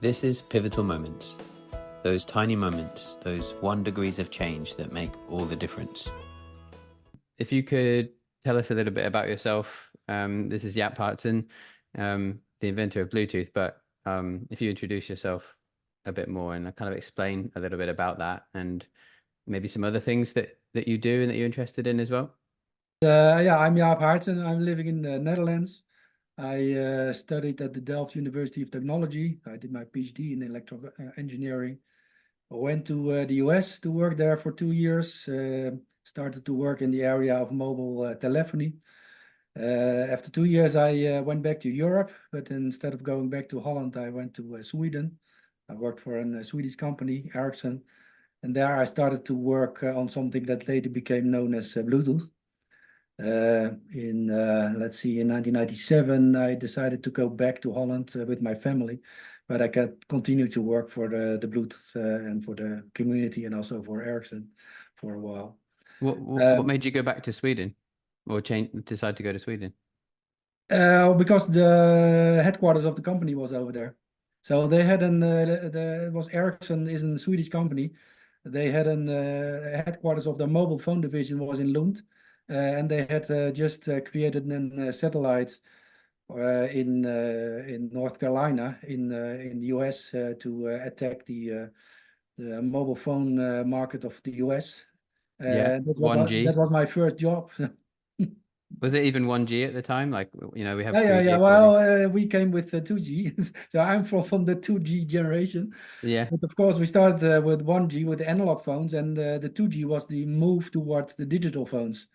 This is Pivotal Moments. Those tiny moments, those 1 degrees of change that make all the difference. If you could tell us a little bit about yourself. This is Jaap Haartsen, the inventor of Bluetooth, but if you introduce yourself a bit more and kind of explain a little bit about that and maybe some other things that you do and that you're interested in as well. I'm Jaap Haartsen. I'm living in the Netherlands. I studied at the Delft University of Technology. I did my PhD in electrical engineering. I went to the US to work there for 2 years. Started to work in the area of mobile telephony. After 2 years, I went back to Europe, but instead of going back to Holland, I went to Sweden. I worked for a Swedish company, Ericsson, and there I started to work on something that later became known as Bluetooth. In 1997, I decided to go back to Holland with my family, but I could continue to work for the Bluetooth and for the community and also for Ericsson for a while. What made you go back to Sweden or decide to go to Sweden? Because the headquarters of the company was over there. So they had it was Ericsson is a Swedish company. They had a headquarters of their mobile phone division was in Lund. And they had just created a satellite in North Carolina in the US to attack the mobile phone market of the US. Yeah, 1G. That was my first job. Was it even 1G at the time? Like, we have 3G. Yeah. Well, we came with 2G, so I'm from the 2G generation. Yeah. But of course, we started with 1G with the analog phones, and the 2G was the move towards the digital phones.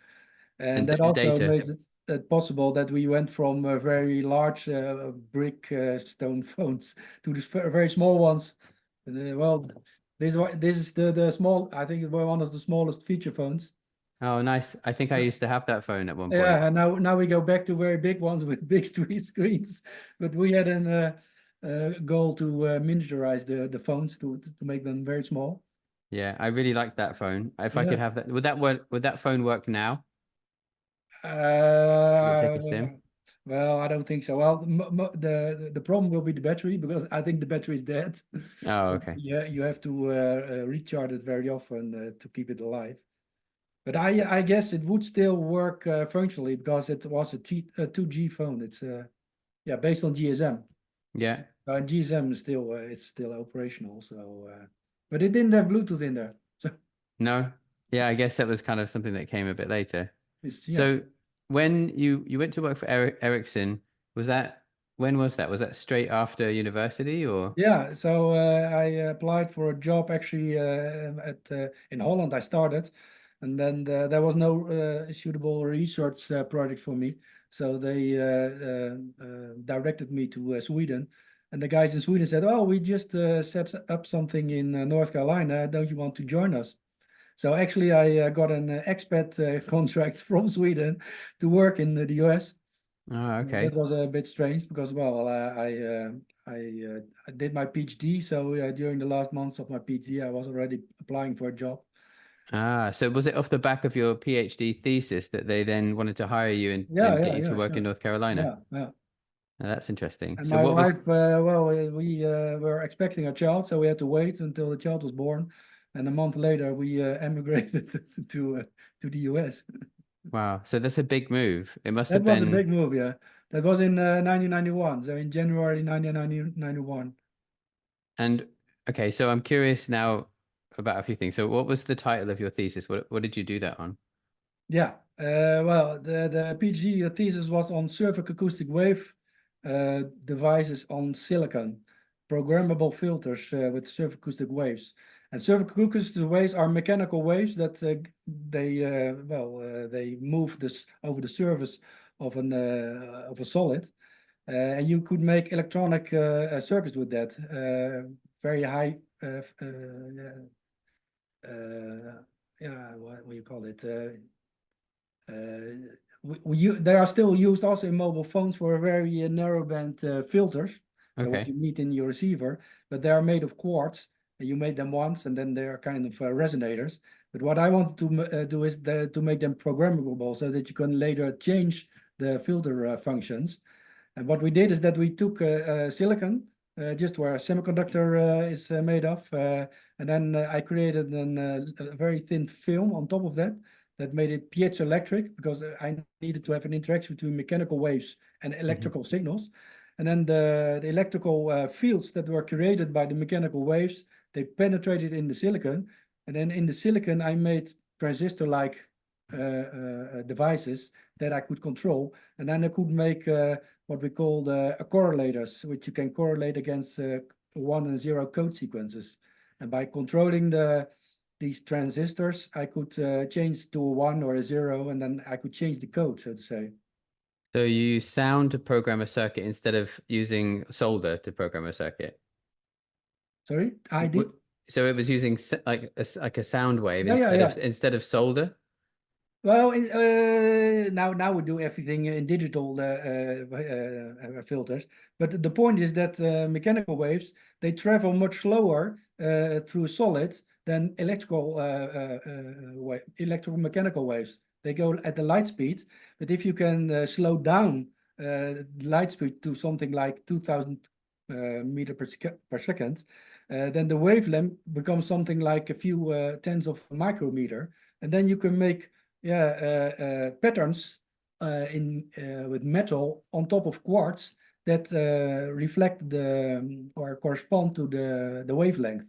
And that also data. made it possible that we went from very large brick stone phones to these very small ones. Well, this is the small. I think it was one of the smallest feature phones. Oh, nice. I think I used to have that phone at one point. Yeah, and now we go back to very big ones with big screens. But we had a goal to miniaturize the phones to make them very small. Yeah, I really liked that phone. If I could have that, would that phone work now? Would it take a SIM? Well, I don't think so. Well, the problem will be the battery because I think the battery is dead. Oh, okay. Yeah, you have to recharge it very often to keep it alive. But I guess it would still work functionally because it was a 2G phone. It's based on GSM. Yeah. And GSM is still it's still operational. So, but it didn't have Bluetooth in there. So no. Yeah, I guess that was kind of something that came a bit later. yeah. So when you went to work for Ericsson, when was that? Was that straight after university or? Yeah, so I applied for a job actually in Holland. I started, and then there was no suitable research project for me, so they directed me to Sweden. And the guys in Sweden said, "Oh, we just set up something in North Carolina. Don't you want to join us?" So actually, I got an expat contract from Sweden to work in the US. Oh, okay. That was a bit strange because, well, I did my PhD. So during the last months of my PhD, I was already applying for a job. So was it off the back of your PhD thesis that they then wanted to hire you and get you to work in North Carolina? Yeah. Oh, that's interesting. And So my what wife, we were expecting a child, so we had to wait until the child was born. And a month later, we emigrated to the US. Wow. So that's a big move. It must That have was a been. big move, yeah. That was in 1991, so in January 1991. And okay, so I'm curious now about a few things. So what was the title of your thesis? What did you do that on? Yeah, well, the PhD thesis was on surface acoustic wave devices on silicon, programmable filters with surface acoustic waves. And surface acoustic waves are mechanical waves that they move this over the surface of a solid, and you could make electronic circuits with that. Very high, what do you call it? They are still used also in mobile phones for very narrowband filters. So what you need in your receiver, but they are made of quartz. And you made them once, and then they are kind of resonators. But what I wanted to do is to make them programmable so that you can later change the filter functions. And what we did is that we took silicon just where a semiconductor is made of. And then I created a very thin film on top of that made it piezoelectric because I needed to have an interaction between mechanical waves and Hmm. electrical signals. And then the electrical fields that were created by the mechanical waves, they penetrated in the silicon. And then in the silicon, I made transistor-like devices that I could control. And then I could make what we call the correlators, which you can correlate against 1 and 0 code sequences. And by controlling these transistors, I could change to a 1 or a 0, and then I could change the code, so to say. So you use sound to program a circuit instead of using solder to program a circuit. Sorry, I did. So it was using like a sound wave Yeah, yeah, yeah. instead of solder. Well, now we do everything in digital filters, but the point is that mechanical waves they travel much slower through solids than electromechanical waves. They go at the light speed, but if you can slow down the light speed to something like 2,000 meter per second, then the wavelength becomes something like a few tens of a micrometer, and then you can make patterns in with metal on top of quartz that reflect or correspond to the wavelength.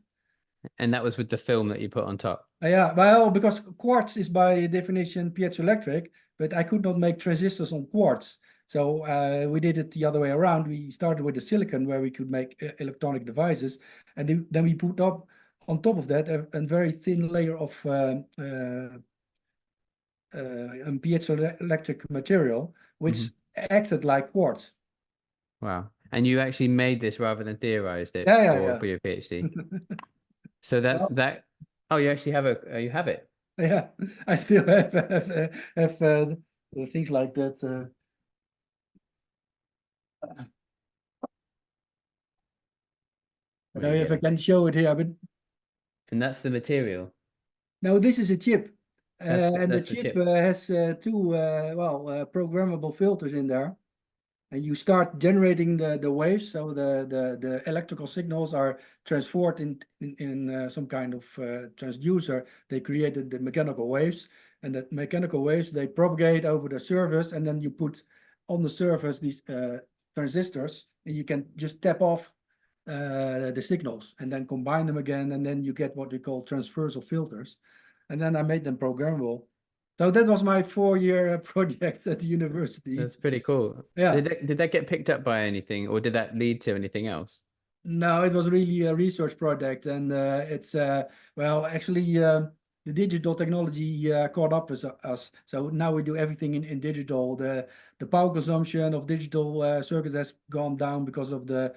And that was with the film that you put on top. Yeah, well, because quartz is by definition piezoelectric, but I could not make transistors on quartz. So we did it the other way around. We started with the silicon where we could make electronic devices, and then we put up on top of that a very thin layer of piezoelectric material, which Hmm. acted like quartz. Wow. And you actually made this rather than theorized it Yeah, for your yeah, PhD. So well, oh, you actually have you have it. yeah. I still have things like that. I Where don't you know if I get, can show it here, but and that's the material. no, this is a chip. And the That's the chip chip. has two programmable filters in there. And you start generating the waves, so the electrical signals are transferred in some kind of transducer. They created the mechanical waves, and that mechanical waves they propagate over the surface, and then you put on the surface these transistors, and you can just tap off the signals and then combine them again, and then you get what we call transversal filters. And then I made them programmable. So that was my 4-year project at the university. That's pretty cool. Yeah. Did that get picked up by anything, or did that lead to anything else? No, it was really a research project, and it's well, actually, the digital technology caught up with us. So now we do everything in digital. The power consumption of digital circuits has gone down because of the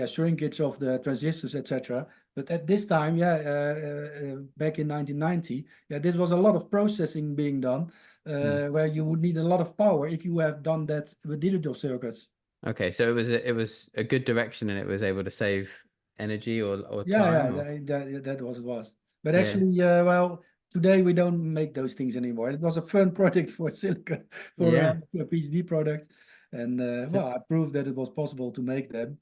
shrinkage of the transistors, etc. But at this time, back in 1990, this was a lot of processing being done, Hmm. where you would need a lot of power if you have done that with digital circuits. Okay, so it was a good direction, and it was able to save energy or Yeah, yeah, time, or that was it was. But yeah. actually, well, today we don't make those things anymore. It was a fun project for silicon Yeah. a PhD product, and So, well, I proved that it was possible to make them.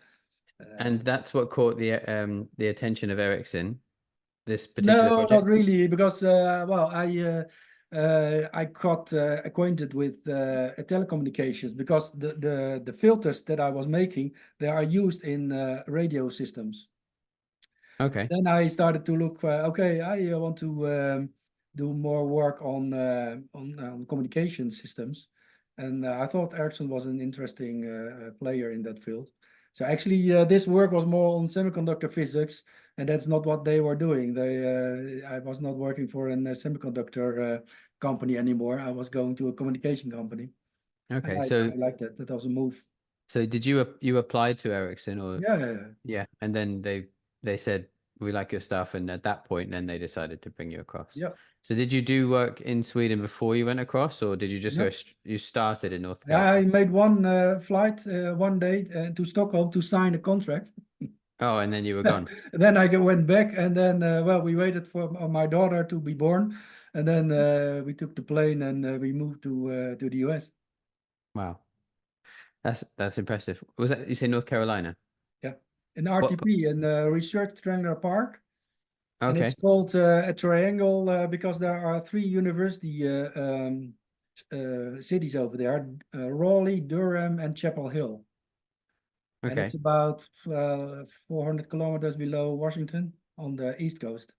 and that's what caught the attention of Ericsson, this particular No, not project. really, because well, I got acquainted with telecommunications because the filters that I was making they are used in radio systems. Okay. Then I started to look, okay, I want to do more work on communication systems. And I thought Ericsson was an interesting player in that field. So actually, this work was more on semiconductor physics, and that's not what they were doing. I was not working for a semiconductor company anymore. I was going to a communication company. And Okay. I liked that. That was a move. So did you apply to Ericsson, or Yeah, yeah, yeah. yeah, and then they said we like your stuff, and at that point then they decided to bring you across. Yeah. So did you do work in Sweden before you went across, or did you just No. you started in North Yeah, I Carolina? made one flight one day to Stockholm to sign a contract. Oh, and then you were gone. Then I went back, and then well, we waited for my daughter to be born, and then we took the plane and we moved to the US. Wow. That's impressive. Was that you say North Carolina? Yeah. in What? RTP, in Research Triangular Park. And it's Okay. called a triangle because there are three university cities over there, Raleigh, Durham, and Chapel Hill. And Okay. it's about 400 kilometers below Washington on the East Coast.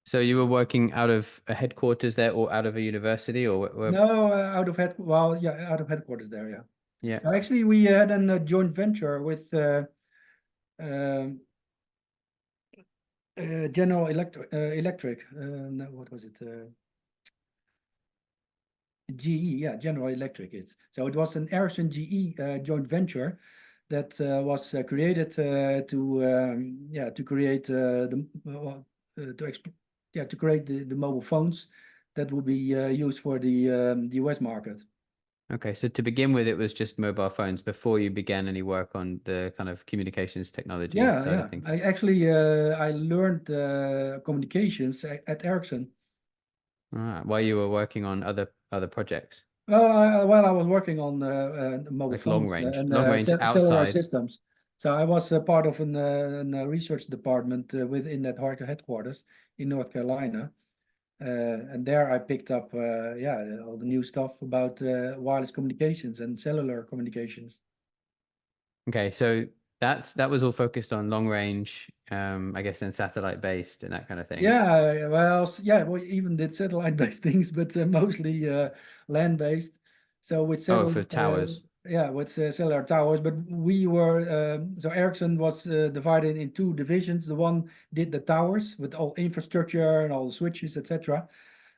So you were working out of a headquarters there, or out of a university, or No, out of headquarters there, yeah. yeah. So actually, we had a joint venture with um, General Electric. No, what was it? GE, yeah, General Electric. So it was an Ericsson GE joint venture that was created to create to create the mobile phones that would be used for the US market. Okay. So to begin with, it was just mobile phones before you began any work on the kind of communications technology Yeah, side of yeah. things. I learned communications at Ericsson. While you were working on other projects, Well, I was working on mobile like phones long and range cellular outside. systems. So I was part of a research department within that headquarters in North Carolina. And there I picked up, all the new stuff about wireless communications and cellular communications. Okay, so that was all focused on long range, I guess, and satellite based and that kind of thing. Yeah, we even did satellite-based things, but mostly land-based. So with Oh, for towers. cellular towers. But we were so Ericsson was divided in two divisions. The one did the towers with all infrastructure and all the switches, etc.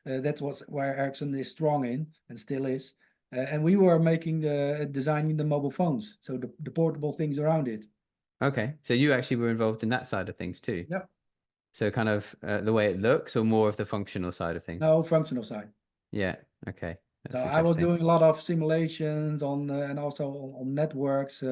That was where Ericsson is strong in and still is. And we were designing the mobile phones, so the portable things around it. Okay, so you actually were involved in that side of things too. Yeah, So kind of the way it looks, or more of the functional side of things. no functional side. Yeah. Okay, So that's I was interesting. doing a lot of simulations on and also on networks,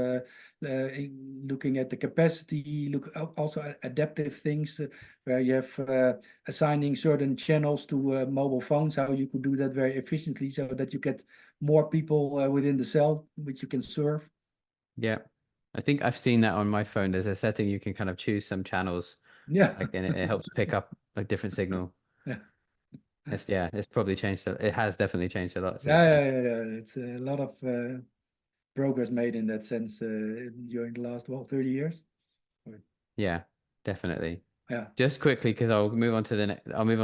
looking at the capacity, also at adaptive things where you have assigning certain channels to mobile phones, how you could do that very efficiently so that you get more people within the cell which you can serve. Yeah, I think I've seen that on my phone. There's a setting you can kind of choose some channels, Yeah, like, and it helps pick up a different signal. yeah, It's probably changed. It has definitely changed a lot since yeah, then. yeah, yeah, yeah. It's a lot of progress made in that sense during the last 30 years. Yeah, definitely. Yeah. Just quickly, because I'll move on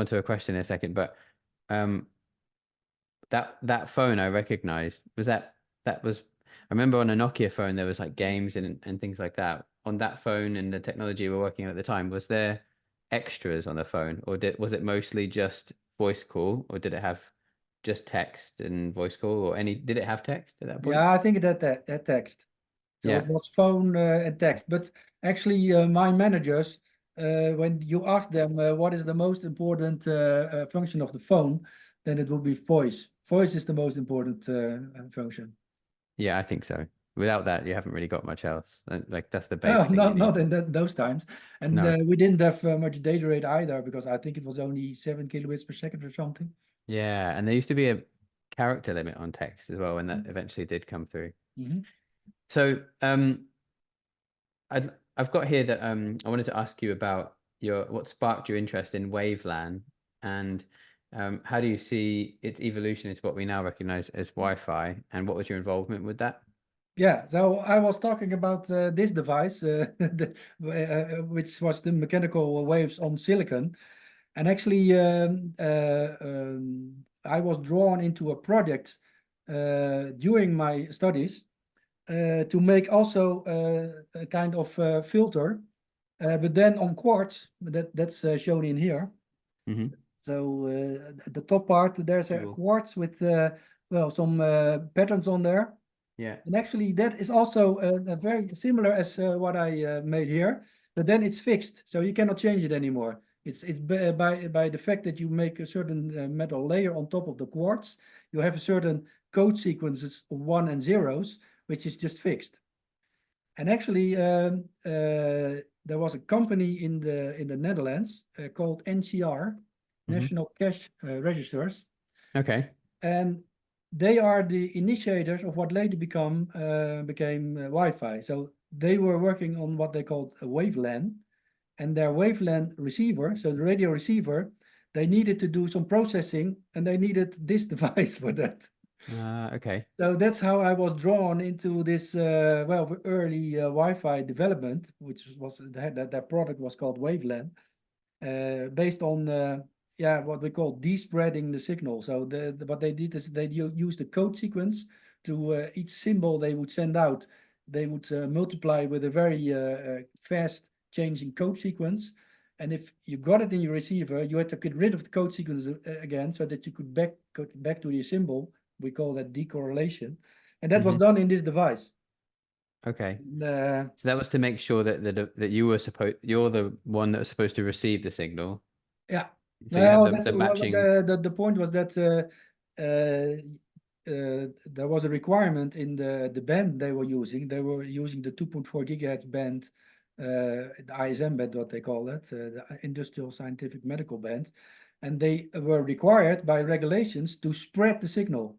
to a question in a second. But um, that phone I recognized was I remember on a Nokia phone there was like games and things like that. On that phone and the technology we were working on at the time, was there extras on the phone, or was it mostly just voice call, or did it have just text and voice call, or did it have text at that point? Yeah, I think that text. So it Yeah. was phone and text. But actually, my managers, when you ask them what is the most important function of the phone, then it will be voice. Voice is the most important function. Yeah, I think so. Without that, you haven't really got much else. Like that's the base Well, thing you need. not in those times. And No. we didn't have much data rate either because I think it was only 7 kilobits per second or something. Yeah, and there used to be a character limit on text as well when that eventually did come through. Mm-hmm. So, I've got here that I wanted to ask you about your what sparked your interest in WaveLAN, and how do you see its evolution into what we now recognize as Wi-Fi, and what was your involvement with that? Yeah, so I was talking about this device, which was the mechanical waves on silicon. And actually, I was drawn into a project during my studies to make also a kind of filter, but then on quartz. That's shown in here. Hmm. So the top part, there's a Cool. quartz with some patterns on there. Yeah. And actually, that is also very similar as what I made here, but then it's fixed, so you cannot change it anymore. It's by the fact that you make a certain metal layer on top of the quartz, you have a certain code sequences of one and zeros, which is just fixed. And actually, there was a company in the Netherlands called NCR, Hmm. National Cash Registers, Okay. and they are the initiators of what later became Wi-Fi. So they were working on what they called a waveLAN, and their waveLAN receiver, so the radio receiver, they needed to do some processing, and they needed this device for that. Okay. So that's how I was drawn into this well, early Wi-Fi development, which was that product was called waveLAN, based on yeah, what we call despreading the signal. So what they did is they used a code sequence to each symbol they would send out. They would multiply with a very fast changing code sequence. And if you got it in your receiver, you had to get rid of the code sequence again so that you could go back to your symbol. We call that decorrelation. And that was done in this device. Okay. And, So that was to make sure that you're the one that was supposed to receive the signal. yeah. So you have Well, that's the matching. the point was that there was a requirement in the band they were using. They were using the 2.4 gigahertz band, the ISM band, what they call it, the Industrial Scientific Medical Band, and they were required by regulations to spread the signal.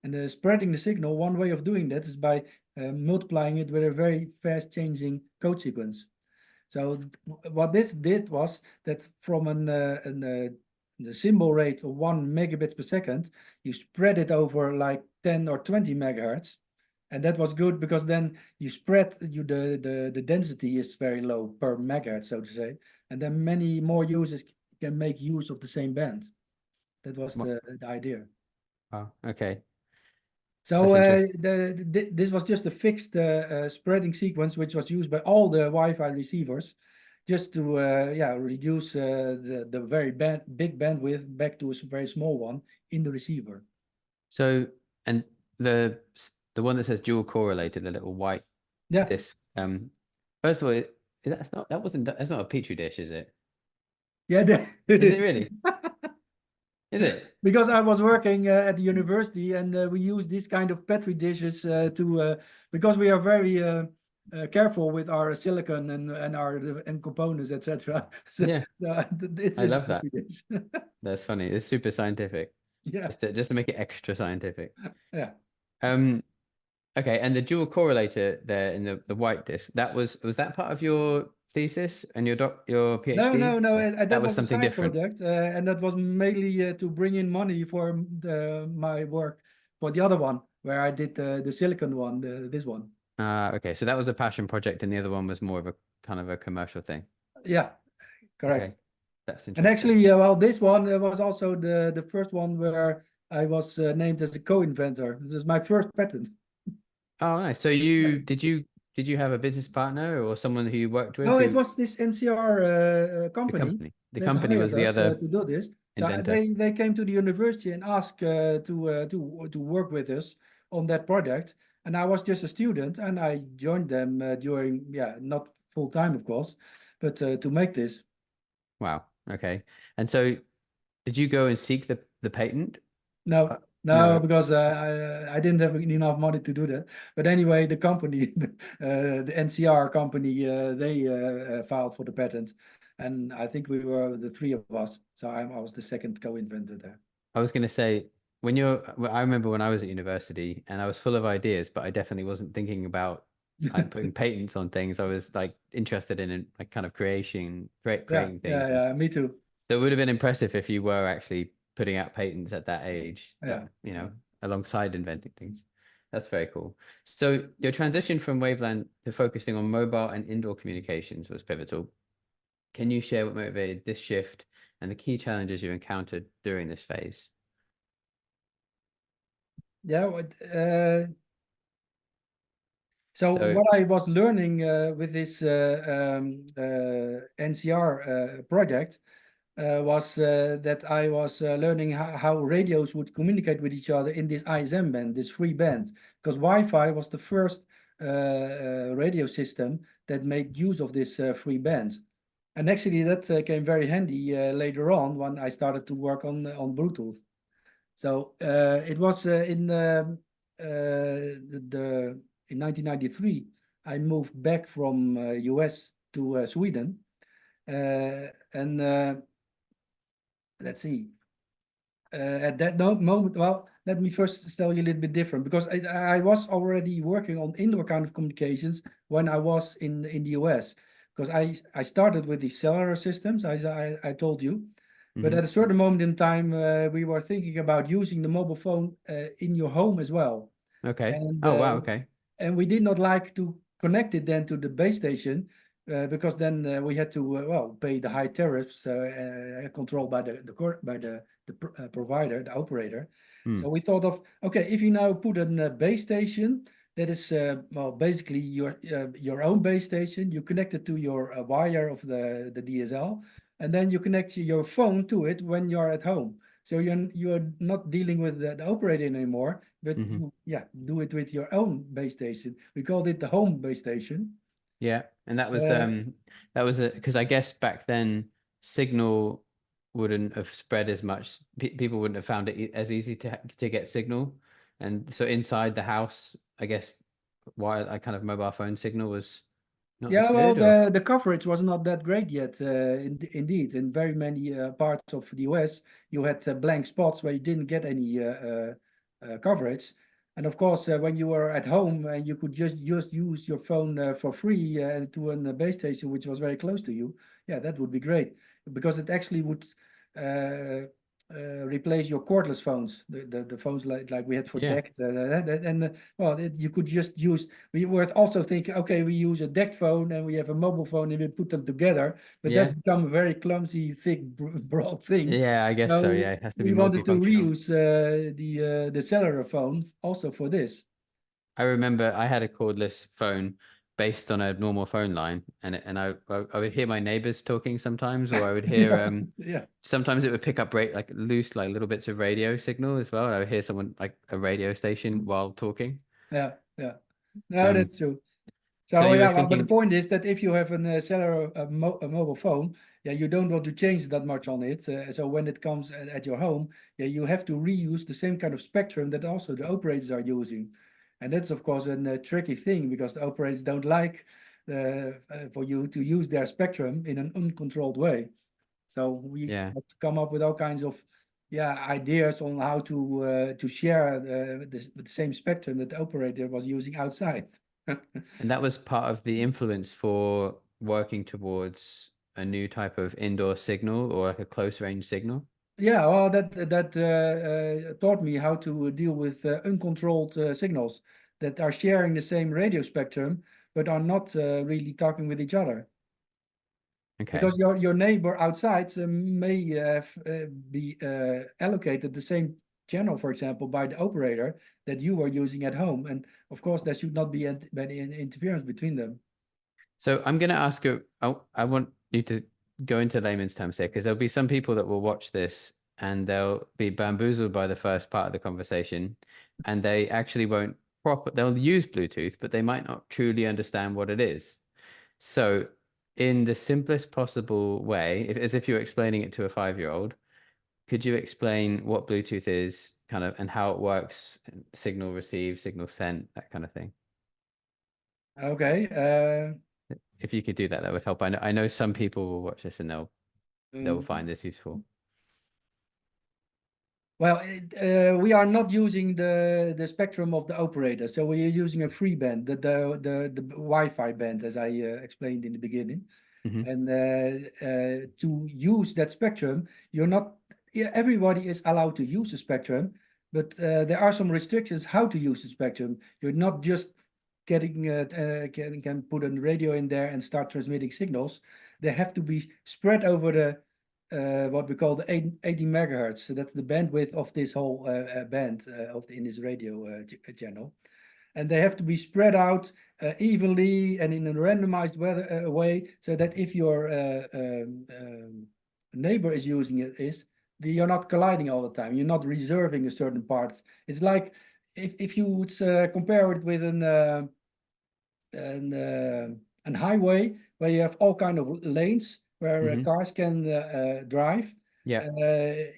And spreading the signal, one way of doing that is by multiplying it with a very fast changing code sequence. So what this did was that from the symbol rate of 1 megabits per second, you spread it over like 10 or 20 megahertz. And that was good because then you spread the density is very low per megahertz, so to say. And then many more users can make use of the same band. That was the idea. Oh, okay. So That's interesting. this was just a fixed spreading sequence, which was used by all the Wi-Fi receivers, just to yeah, reduce the very big bandwidth back to a very small one in the receiver. So, and the one that says dual correlated, the little white Yeah, disc. First of all, that's not a petri dish, is it? yeah, it Is it is. really? Is it? Because I was working at the university, and we use these kind of petri dishes to because we are very careful with our silicon and our and components, etc. So, Yeah, it I is a love that. petri dish. That's funny. It's super scientific. Yeah, Just to make it extra scientific. yeah. Um, okay, and the dual correlator there in the white disk, was that part of your thesis and your No, no, PhD? no. Or that That was was a something side different. project, and that was mainly to bring in money for my work for the other one, where I did the silicon one, this one. Okay, so that was a passion project, and the other one was more of a kind of a commercial thing. Yeah, correct. Okay, that's And interesting. actually, well, this one was also the first one where I was named as a co-inventor. This is my first patent. Oh, nice. So Yeah. did you have a business partner or someone who you worked with No, it who was this NCR the company company? The that company hired was the us other to do this. So inventor. they came to the university and asked to work with us on that project. And I was just a student, and I joined them during, yeah, not full time, of course, but to make this. Wow. Okay. And so did you go and seek the patent? No, no, No. because I didn't have enough money to do that. But anyway, the company, the NCR company, they filed for the patent, and I think we were the three of us. So I was the second co-inventor there. I was going to say well, I remember when I was at university and I was full of ideas, but I definitely wasn't thinking about like putting patents on things. I was like interested in like kind of Yeah, creating yeah, things. And yeah. Me too. so it would have been impressive if you were actually putting out patents at that age, that, Yeah, yeah. alongside inventing things. That's very cool. So your transition from Waveland to focusing on mobile and indoor communications was pivotal. Can you share what motivated this shift and the key challenges you encountered during this phase? Yeah. So So, what I was learning with this NCR project was that I was learning how radios would communicate with each other in this ISM band, this free band, because Wi-Fi was the first radio system that made use of this free band. And actually, that came very handy later on when I started to work on Bluetooth. So it was in 1993, I moved back from US to Sweden. And let's see. At that moment, well, let me first tell you a little bit different because I was already working on indoor kind of communications when I was in the US. Because I started with the cellular systems, as I told you. But Hmm. at a certain moment in time, we were thinking about using the mobile phone in your home as well. Okay. And Oh, wow. Okay. we did not like to connect it then to the base station because then we had to well pay the high tariffs controlled by the provider, the operator. So Hmm. we thought of, okay, if you now put a base station that is well basically your own base station, you connect it to your wire of the DSL, and then you connect your phone to it when you're at home. So you're not dealing with the operator anymore, but Hmm. you yeah do it with your own base station. We called it the home base station. Yeah. And Uh, that was a because I guess back then signal wouldn't have spread as much. People wouldn't have found it as easy to get signal. And so inside the house, I guess why I kind of mobile phone signal was not as Yeah, well, good or the coverage was not that great yet. Indeed, in very many parts of the US, you had blank spots where you didn't get any coverage. And of course, when you were at home and you could just use your phone for free to a base station which was very close to you, yeah, that would be great because it actually would uh, replace your cordless phones, the phones like we had for yeah. DECT, well, you could just use we were also thinking, okay, we use a DECT phone and we have a mobile phone and we put them together, but Yeah. that become a very clumsy, thick, broad thing. Yeah, I guess so. So Yeah, it has to be we wanted to multifunctional. reuse the cellular phone also for this. I remember I had a cordless phone based on a normal phone line, and I would hear my neighbors talking sometimes, or I would hear Yeah, yeah, sometimes it would pick up like loose like little bits of radio signal as well. I would hear someone like a radio station while talking. yeah, yeah. No, Um, that's true. so So you were yeah, but the thinking, point is that if you have a cellular a mobile phone, yeah, you don't want to change that much on it. So when it comes at your home, yeah, you have to reuse the same kind of spectrum that also the operators are using, and that's of course a tricky thing because the operators don't like for you to use their spectrum in an uncontrolled way. So we yeah, have to come up with all kinds of yeah ideas on how to share the same spectrum that the operator was using outside. and that was part of the influence for working towards a new type of indoor signal or like a close range signal. Yeah, well, that taught me how to deal with uncontrolled signals that are sharing the same radio spectrum, but are not really talking with each other. Okay. Because your neighbor outside may be allocated the same channel, for example, by the operator that you are using at home, and of course there should not be any interference between them. So I'm going to ask you, I want you to go into layman's terms here, because there'll be some people that will watch this and they'll be bamboozled by the first part of the conversation and they actually won't they'll use Bluetooth, but they might not truly understand what it is. So in the simplest possible way, as if you're explaining it to a 5-year-old, could you explain what Bluetooth is kind of and how it works, signal received, signal sent, that kind of thing? Okay. If you could do that, that would help. I know some people will watch this and they'll Um, find this useful. Well, we are not using the spectrum of the operator, so we are using a free band, the Wi-Fi band, as I explained in the beginning. Hmm. And to use that spectrum, you're not yeah, everybody is allowed to use the spectrum, but there are some restrictions how to use the spectrum. You're not just can put a radio in there and start transmitting signals. They have to be spread over the what we call the 80 megahertz. So that's the bandwidth of this whole band in this radio channel, and they have to be spread out evenly and in a randomized way, so that if your neighbor is using it, you're not colliding all the time. You're not reserving a certain part. It's like if you would compare it with an highway where you have all kind of lanes where Hmm. cars can drive. Yeah.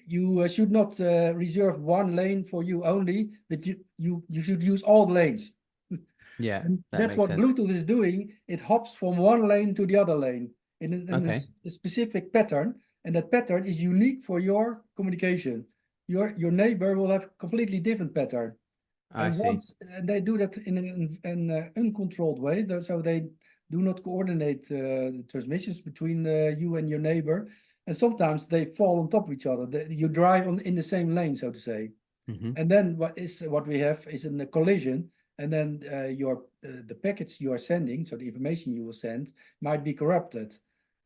You should not reserve one lane for you only, but you should use all the lanes. Yeah. And That that's makes what sense. Bluetooth is doing. It hops from one lane to the other lane in Okay. a specific pattern, and that pattern is unique for your communication. your neighbor will have a completely different pattern. I And see. once they do that in an uncontrolled way, so they do not coordinate the transmissions between you and your neighbor. And sometimes they fall on top of each other. You drive in the same lane, so to say. Hmm. And then what we have is a collision, and then the packets you are sending, so the information you will send, might be corrupted.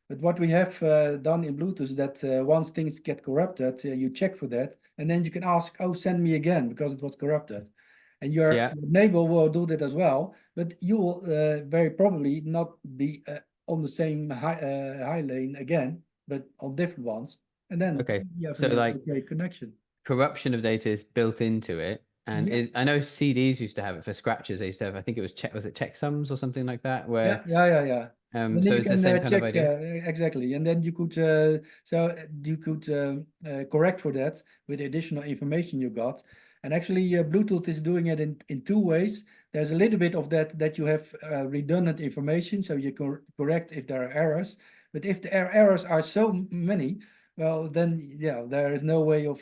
But what we have done in Bluetooth is that once things get corrupted, you check for that, and then you can ask, "Oh, send me again because it was corrupted." And your Yeah. neighbor will do that as well, but you will very probably not be on the same high lane again, but on different ones. And then Okay. you have So an like okay connection. corruption of data is built into it. And Yeah, I know CDs used to have it for scratches. They used to have, I think it was was it checksums or something like that, where yeah. And then so you it's the can same kind of check idea. exactly, and then you could correct for that with the additional information you got. And actually, Bluetooth is doing it in two ways. There's a little bit of that you have redundant information, so you can correct if there are errors. But if the errors are so many, well, then yeah, there is no way of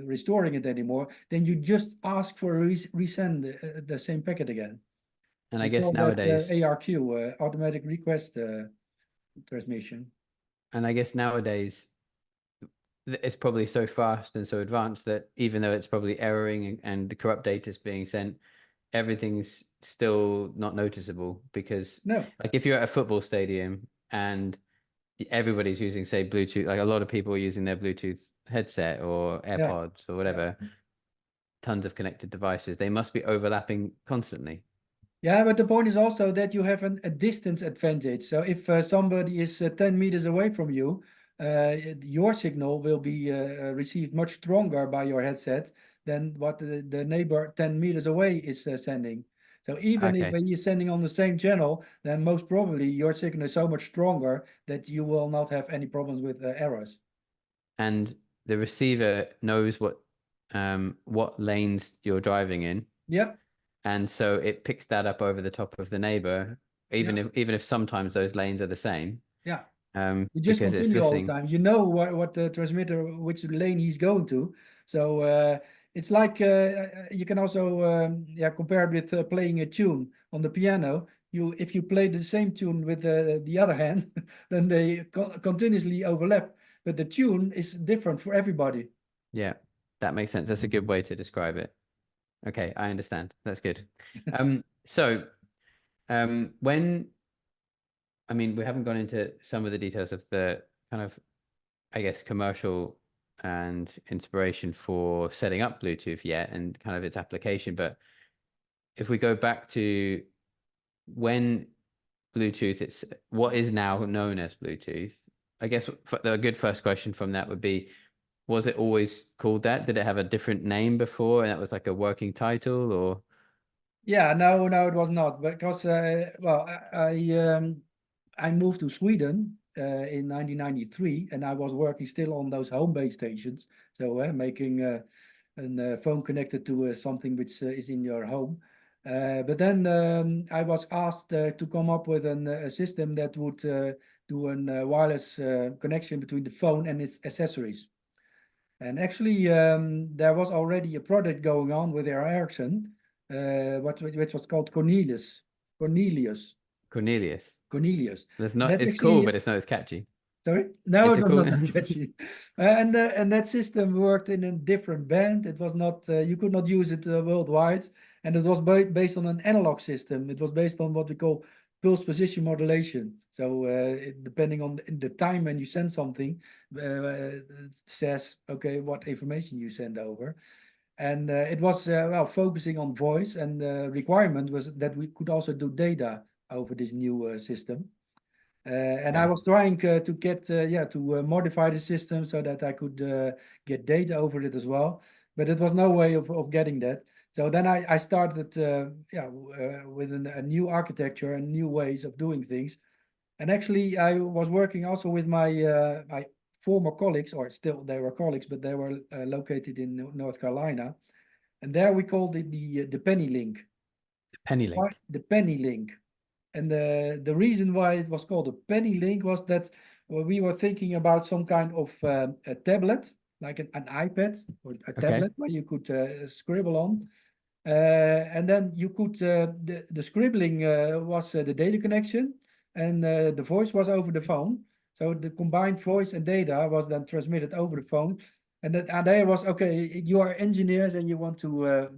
restoring it anymore. Then you just ask for a resend the same packet again. And I We guess call that nowadays, ARQ, automatic request transmission. and I guess nowadays it's probably so fast and so advanced that even though it's probably erroring and the corrupt data is being sent, everything's still not noticeable because No, like if you're at a football stadium and everybody's using, say, Bluetooth, like a lot of people are using their Bluetooth headset or yeah, AirPods or yeah. whatever, tons of connected devices, they must be overlapping constantly. Yeah, but the point is also that you have a distance advantage. So if somebody is 10 meters away from you, your signal will be received much stronger by your headset than what the neighbor 10 meters away is sending. So even if Okay. he is sending on the same channel, then most probably your signal is so much stronger that you will not have any problems with errors. And the receiver knows what lanes you're driving in, Yeah, and so it picks that up over the top of the neighbor, yeah, even if sometimes those lanes are the same, yeah. You just because it's continue all the listening. time. You know what the transmitter, which lane he's going to. So it's like you can also yeah, compare it with playing a tune on the piano. If you play the same tune with the other hand, then they continuously overlap. But the tune is different for everybody. Yeah, that makes sense. That's a good way to describe it. Okay, I understand. That's good. So when I mean, we haven't gone into some of the details of the kind of, I guess, commercial and inspiration for setting up Bluetooth yet and kind of its application. But if we go back to when Bluetooth, it's what is now known as Bluetooth, I guess the good first question from that would be, was it always called that? Did it have a different name before and that was like a working title or? Yeah, no, it was not because well, I moved to Sweden in 1993, and I was working still on those home base stations, so making a phone connected to something which is in your home. But then I was asked to come up with a system that would do a wireless connection between the phone and its accessories. And actually, there was already a project going on with Ericsson, which was called Cornelius. Cornelius. Cornelius. Cornelius. That's And not, that's it's cool, actually, but it's not as catchy. sorry? No, It's it a was cool. not that catchy. And that system worked in a different band. It was not, you could not use it worldwide. And it was based on an analog system. It was based on what we call pulse position modulation. So depending on the time when you send something, it says, okay, what information you send over. And it was, well, focusing on voice. And the requirement was that we could also do data over this new system. And I Okay. was trying to get, yeah, to modify the system so that I could get data over it as well. But it was no way of getting that. So then I started, yeah, with a new architecture and new ways of doing things. And actually, I was working also with my former colleagues, or still they were colleagues, but they were located in North Carolina. And there we called it the penny link. Penny Why? link. The penny link. And the reason why it was called a penny link was that we were thinking about some kind of a tablet, like an iPad or a Okay. tablet where you could scribble on. And then you could the scribbling was the data connection, and the voice was over the phone. So the combined voice and data was then transmitted over the phone. And that idea was, okay, you are engineers and you want to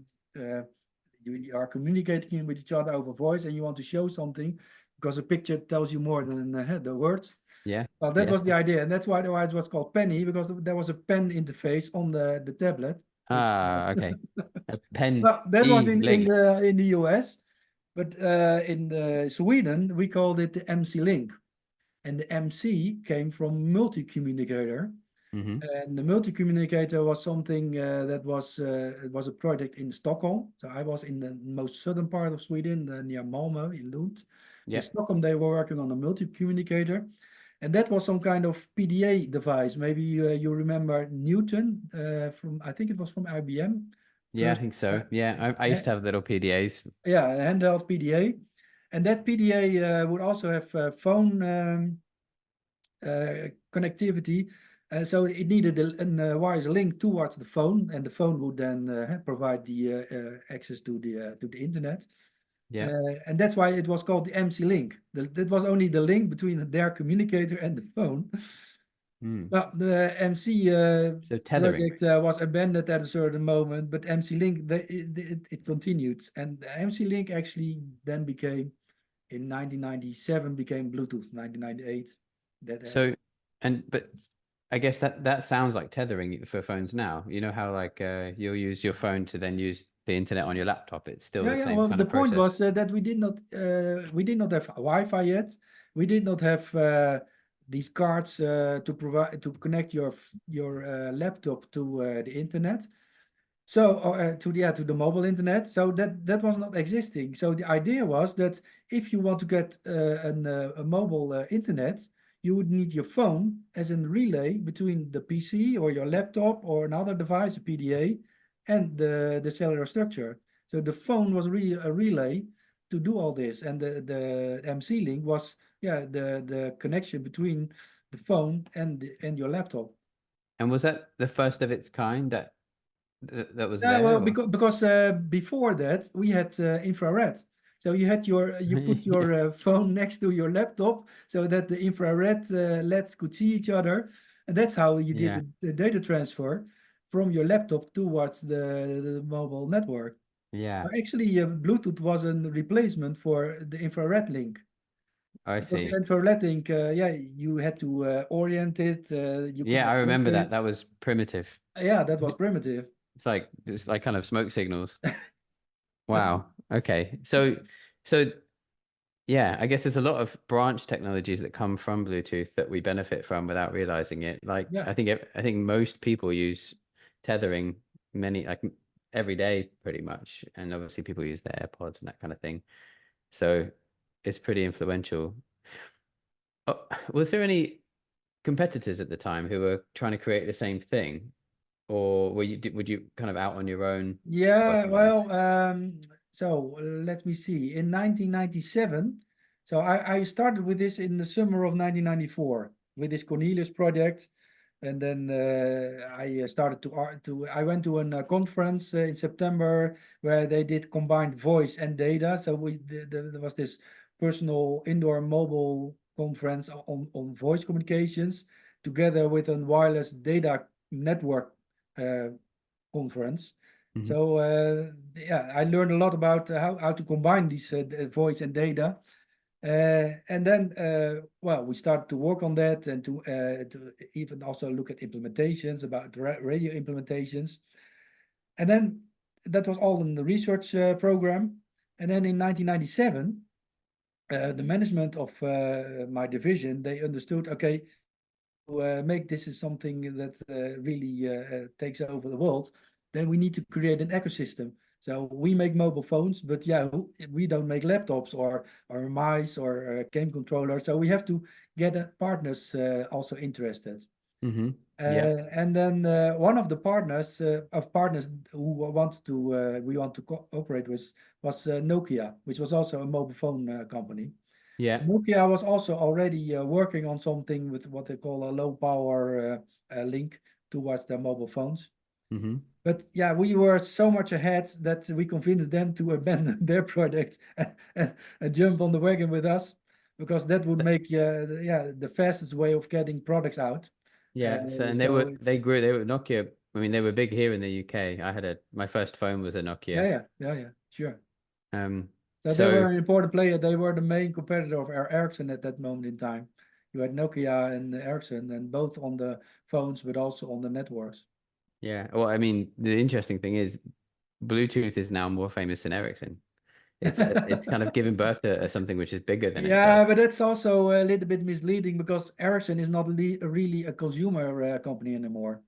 you are communicating with each other over voice, and you want to show something because a picture tells you more than the words. Yeah. Well, that Yeah. was the idea, and that's why it was called Penny, because there was a pen interface on the tablet. Which, Ah, okay. A pen well, that was e-link. in the US, but in Sweden we called it the MC link, and the MC came from multi-communicator, Hmm. and the multi-communicator was something that was it was a project in Stockholm. So I was in the most southern part of Sweden, near Malmö in Lund. In Yeah. Stockholm, they were working on a multi-communicator, and that was some kind of PDA device. Maybe you remember Newton from, I think it was from IBM. Yeah, I First, think so. Yeah, I used to have little PDAs. yeah, a handheld PDA, and that PDA would also have phone connectivity. So it needed a wireless link towards the phone, and the phone would then provide the access to the internet. Yeah. And that's why it was called the MC link. That was only the link between their communicator and the phone. Mm. Well, the MC So tethering. project was abandoned at a certain moment, but MC link it continued, and the MC link actually then became in 1997 became Bluetooth. 1998. That So, but I guess that sounds like tethering for phones now. You know how like you'll use your phone to then use the internet on your laptop. It's still Yeah, the yeah. same Well, kind the of point process. was that we did not have Wi-Fi yet. We did not have these cards to provide to connect your laptop to the internet. So, or to the mobile internet. So that was not existing. So the idea was that if you want to get a mobile internet, you would need your phone as a relay between the PC or your laptop or another device, a PDA, and the cellular structure. So the phone was really a relay to do all this, and the MC link was, yeah, the connection between the phone and your laptop. And was that the first of its kind that was Yeah, there? well, Or because before that we had infrared. So you put yeah, your phone next to your laptop so that the infrared LEDs could see each other, and that's how you did yeah, the data transfer from your laptop towards the mobile network. So yeah. actually, Bluetooth was a replacement for the infrared link. I Because the see. infrared link, yeah, you had to orient it. You could Yeah, I not remember conquer that. it. That was primitive. Yeah, that was primitive. It's like kind of smoke signals. Wow. Okay. So yeah, I guess there's a lot of branch technologies that come from Bluetooth that we benefit from without realizing it. Like Yeah. I think most people use tethering like every day pretty much, and obviously people use their AirPods and that kind of thing. So it's pretty influential. Oh, was there any competitors at the time who were trying to create the same thing, or would you kind of out on your own Yeah, working on this? well, so let me see. In 1997, so I started with this in the summer of 1994 with this Cornelius project, and then I started I went to a conference in September where they did combined voice and data. So there was this personal indoor mobile conference on voice communications together with a wireless data network uh, conference. Hmm. So yeah, I learned a lot about how to combine these voice and data. And then, well, we started to work on that and to even also look at implementations about radio implementations. And then that was all in the research program. And then in 1997, the management of my division, they understood, okay, to make this is something that really takes over the world, then we need to create an ecosystem. So we make mobile phones, but yeah, we don't make laptops or mice or game controllers. So we have to get partners also interested. Hmm. Yeah. And then one of the partners who wanted to we want to cooperate with was Nokia, which was also a mobile phone company. Yeah. Nokia was also already working on something with what they call a low power link towards their mobile phones. Mm-hmm. But yeah, we were so much ahead that we convinced them to abandon their product and jump on the wagon with us, because that would make the fastest way of getting products out. Yeah. So and So they were Nokia. I mean, they were big here in the UK. My first phone was a Nokia. yeah, sure. Um. So they were So an important player. They were the main competitor of Ericsson at that moment in time. You had Nokia and Ericsson, and both on the phones, but also on the networks. yeah. Well, I mean, the interesting thing is, Bluetooth is now more famous than Ericsson. It's kind of given birth to something which is bigger than itself. Yeah, but that's also a little bit misleading because Ericsson is not really a consumer company anymore.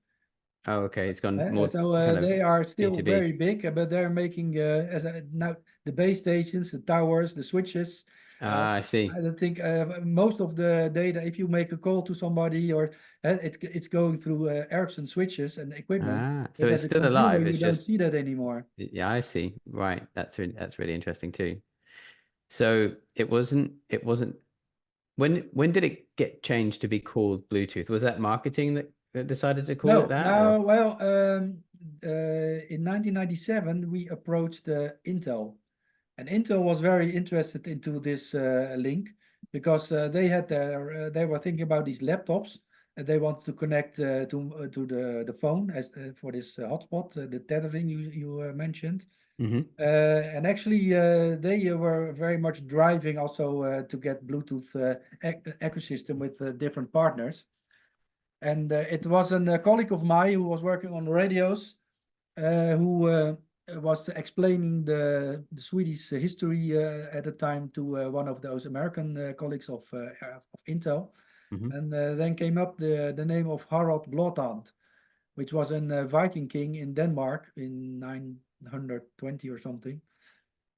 Oh, okay. It's gone more So kind of they are still B2B. very big, but they're making now the base stations, the towers, the switches. Uh, Ah, I see. I think most of the data, if you make a call to somebody, or it's going through Ericsson switches and equipment, Ah, so but it's as a still consumer, alive. you It's don't just see that anymore. yeah, I see. Right. That's really interesting too. So it wasn't when did it get changed to be called Bluetooth? Was that marketing that decided to call it No, that or no, well, in 1997, we approached Intel. And Intel was very interested into this link because they were thinking about these laptops and they wanted to connect to the phone as for this hotspot, the tethering you mentioned. hmm And actually, they were very much driving also to get Bluetooth ecosystem with different partners. And it was a colleague of mine who was working on radios who was explaining the Swedish history at the time to one of those American colleagues of Intel. hmm And then came up the name of Harald Blåtand, which was a Viking king in Denmark in 920 or something.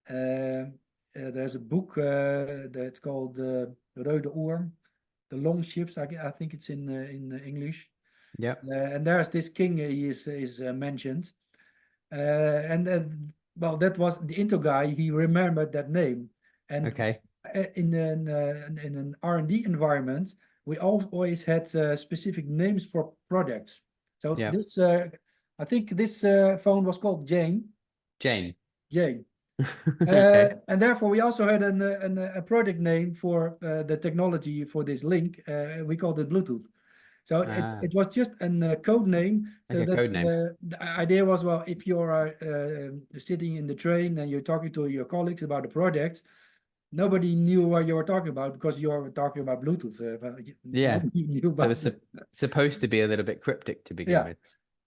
There's a book that's called Rode Orm, The Long Ships. I think it's in English. Yeah. And there's this king he is mentioned. And then, well, that was the Intel guy. He remembered that name. And Okay. in an R&D environment, we always had specific names for projects. So Yeah. this, I think this phone was called Jane. Jane. Jane. Okay. And therefore, we also had a project name for the technology for this link. We called it Bluetooth. So Ah, it was just a code name. like So a that code name. the idea was, well, if you are sitting in the train and you're talking to your colleagues about a project, nobody knew what you were talking about because you were talking about Bluetooth. Yeah. Nobody knew So about it's it. supposed to be a little bit cryptic to begin Yeah. with.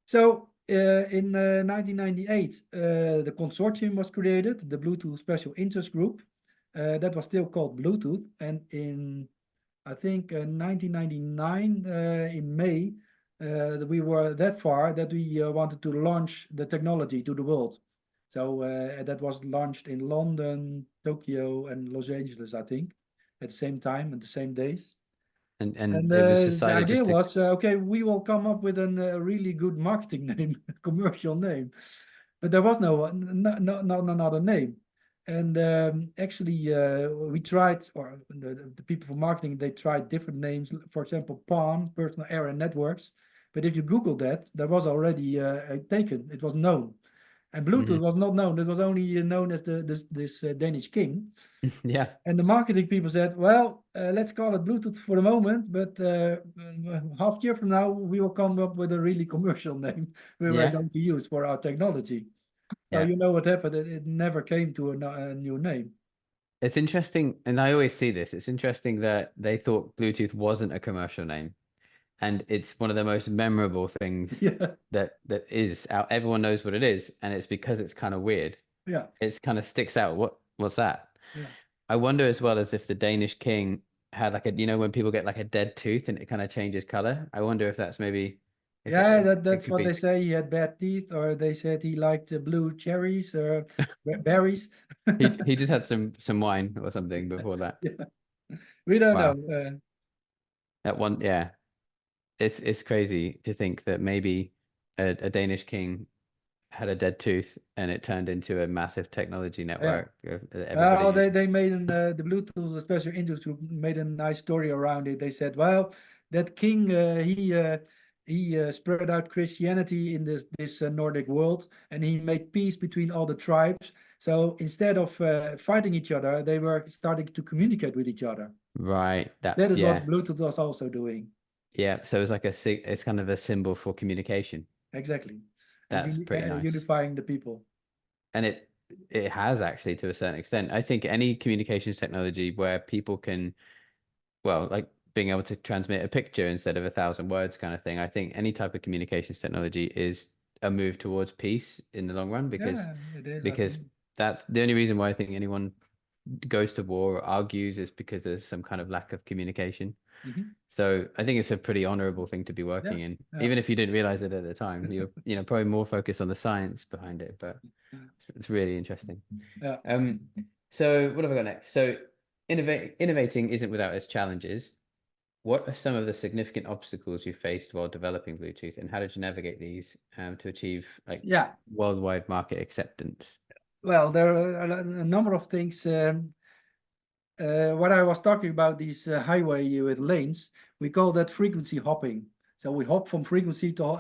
So in 1998, the consortium was created, the Bluetooth Special Interest Group. That was still called Bluetooth. And in, I think, 1999, in May, we were that far that we wanted to launch the technology to the world. So that was launched in London, Tokyo, and Los Angeles, I think, at the same time and the same days. And And it was the decided idea just to was, okay, we will come up with a really good marketing name, commercial name, but there was no another name. And actually, we tried, or the people for marketing, they tried different names. For example, PAN, Personal Area Networks. But if you Google that, there was already taken. It was known, and Bluetooth Mhm. was not known. It was only known as this Danish king. Yeah. And the marketing people said, well, let's call it Bluetooth for the moment, but half year from now, we will come up with a really commercial name we were Yeah. going to use for our technology. So Yeah. you know what happened? It never came to a new name. It's interesting, and I always see this. It's interesting that they thought Bluetooth wasn't a commercial name, and it's one of the most memorable things Yeah, that is out. Everyone knows what it is, and it's because it's kind of weird. yeah, It's kind of sticks out. What's that? yeah. I wonder as well as if the Danish king had like when people get like a dead tooth and it kind of changes color. I wonder if that's maybe if Yeah, it that's could what they be. say. He had bad teeth, or they said he liked blue cherries or berries. He just had some wine or something before that. Yeah, we don't know. Wow. That one, yeah. It's crazy to think that maybe a Danish king had a dead tooth and it turned into a massive technology Yeah. network that everybody Well, uses. they made the Bluetooth special interest group made a nice story around it. They said, well, that king He spread out Christianity in this Nordic world, and he made peace between all the tribes. So instead of fighting each other, they were starting to communicate with each other. Right. That is Yeah. what Bluetooth was also doing. Yeah. So it's like it's kind of a symbol for communication. Exactly. And That's pretty nice. unifying the people. And it has actually to a certain extent. I think any communications technology where people can, well, like being able to transmit a picture instead of 1,000 words kind of thing. I think any type of communications technology is a move towards peace in the long run Yeah, it is, I because think. that's the only reason why I think anyone goes to war or argues is because there's some kind of lack of communication. Mhm. So I think it's a pretty honorable thing to be Yeah, working in, yeah. even if you didn't realize it at the time. You're, probably more focused on the science behind it, but it's really interesting. Yeah. Um, so what have I got next? So innovating isn't without its challenges. What are some of the significant obstacles you faced while developing Bluetooth, and how did you navigate these to achieve like Yeah. worldwide market acceptance? Well, there are a number of things. What I was talking about, these highway with lanes, we call that frequency hopping. So we hop from frequency from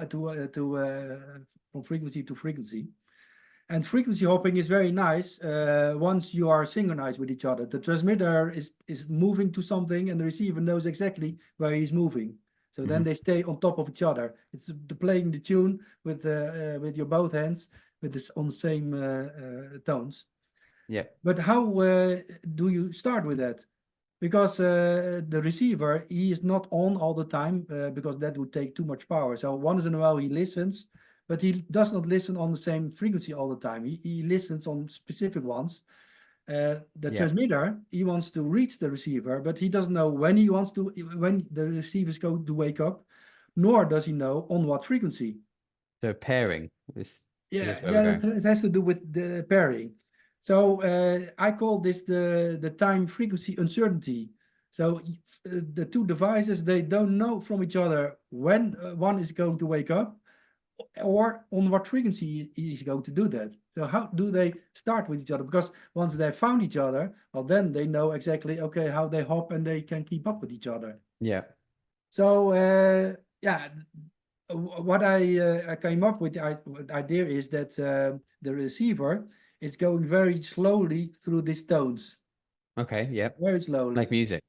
frequency to frequency. And frequency hopping is very nice once you are synchronized with each other. The transmitter is moving to something, and the receiver knows exactly where he's moving. So then they stay on top of each other. It's playing the tune with your both hands with this on the same tones. Yeah. But how do you start with that? Because the receiver, he is not on all the time because that would take too much power. So once in a while he listens, but he does not listen on the same frequency all the time. He listens on specific ones. The Yeah. transmitter, he wants to reach the receiver, but he doesn't know when when the receiver is going to wake up, nor does he know on what frequency. So pairing is Yeah, where we're going. it has to do with the pairing. So I call this the time frequency uncertainty. So the two devices, they don't know from each other when one is going to wake up or on what frequency he is going to do that. So how do they start with each other? Because once they found each other, well, then they know exactly, okay, how they hop and they can keep up with each other. Yeah. So yeah, what I came up with the idea is that the receiver is going very slowly through these tones, Okay. Yep. very slowly. Like music.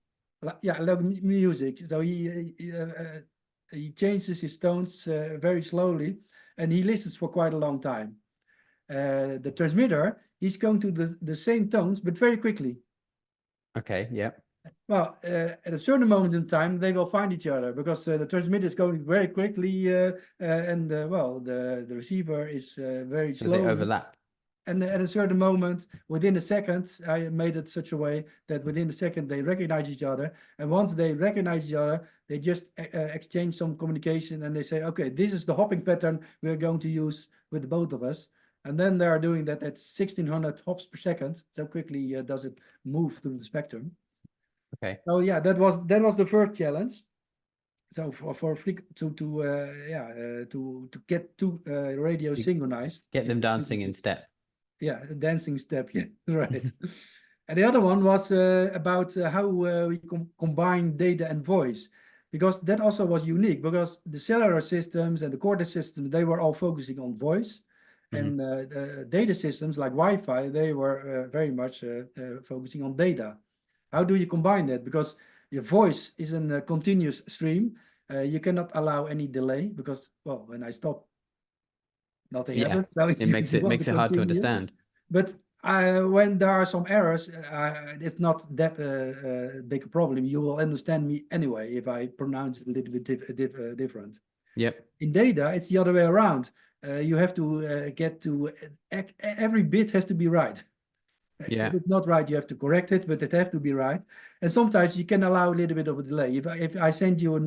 Yeah, like music. So he changes his tones very slowly, and he listens for quite a long time. The transmitter, he's going to the same tones, but very quickly. Okay. Yep. Well, at a certain moment in time, they will find each other because the transmitter is going very quickly, and well, the receiver is very So they slowly. overlap. And at a certain moment, within a second, I made it such a way that within a second they recognize each other. And once they recognize each other, they just exchange some communication and they say, okay, this is the hopping pattern we're going to use with the both of us. And then they are doing that at 1600 hops per second. So quickly does it move through the spectrum. Okay. So yeah, that was the first challenge. So for Flick to get two radios You synchronized. get them dancing in step. Yeah, a dancing step. Yeah, right. And the other one was about how we combine data and voice, because that also was unique. Because the cellular systems and the Cortex systems, they were all focusing on voice, and the data systems like Wi-Fi, they were very much focusing on data. How do you combine that? Because your voice is a continuous stream. You cannot allow any delay because, well, when I stop, nothing Yeah. happens. So It makes you it want to makes it hard to continue. understand. But when there are some errors, it's not that big a problem. You will understand me anyway if I pronounce it a little bit different. Yep. In data, it's the other way around. You have to get to every bit has to be right. Yeah. If it's not right, you have to correct it, but it have to be right. And sometimes you can allow a little bit of a delay. If I send you a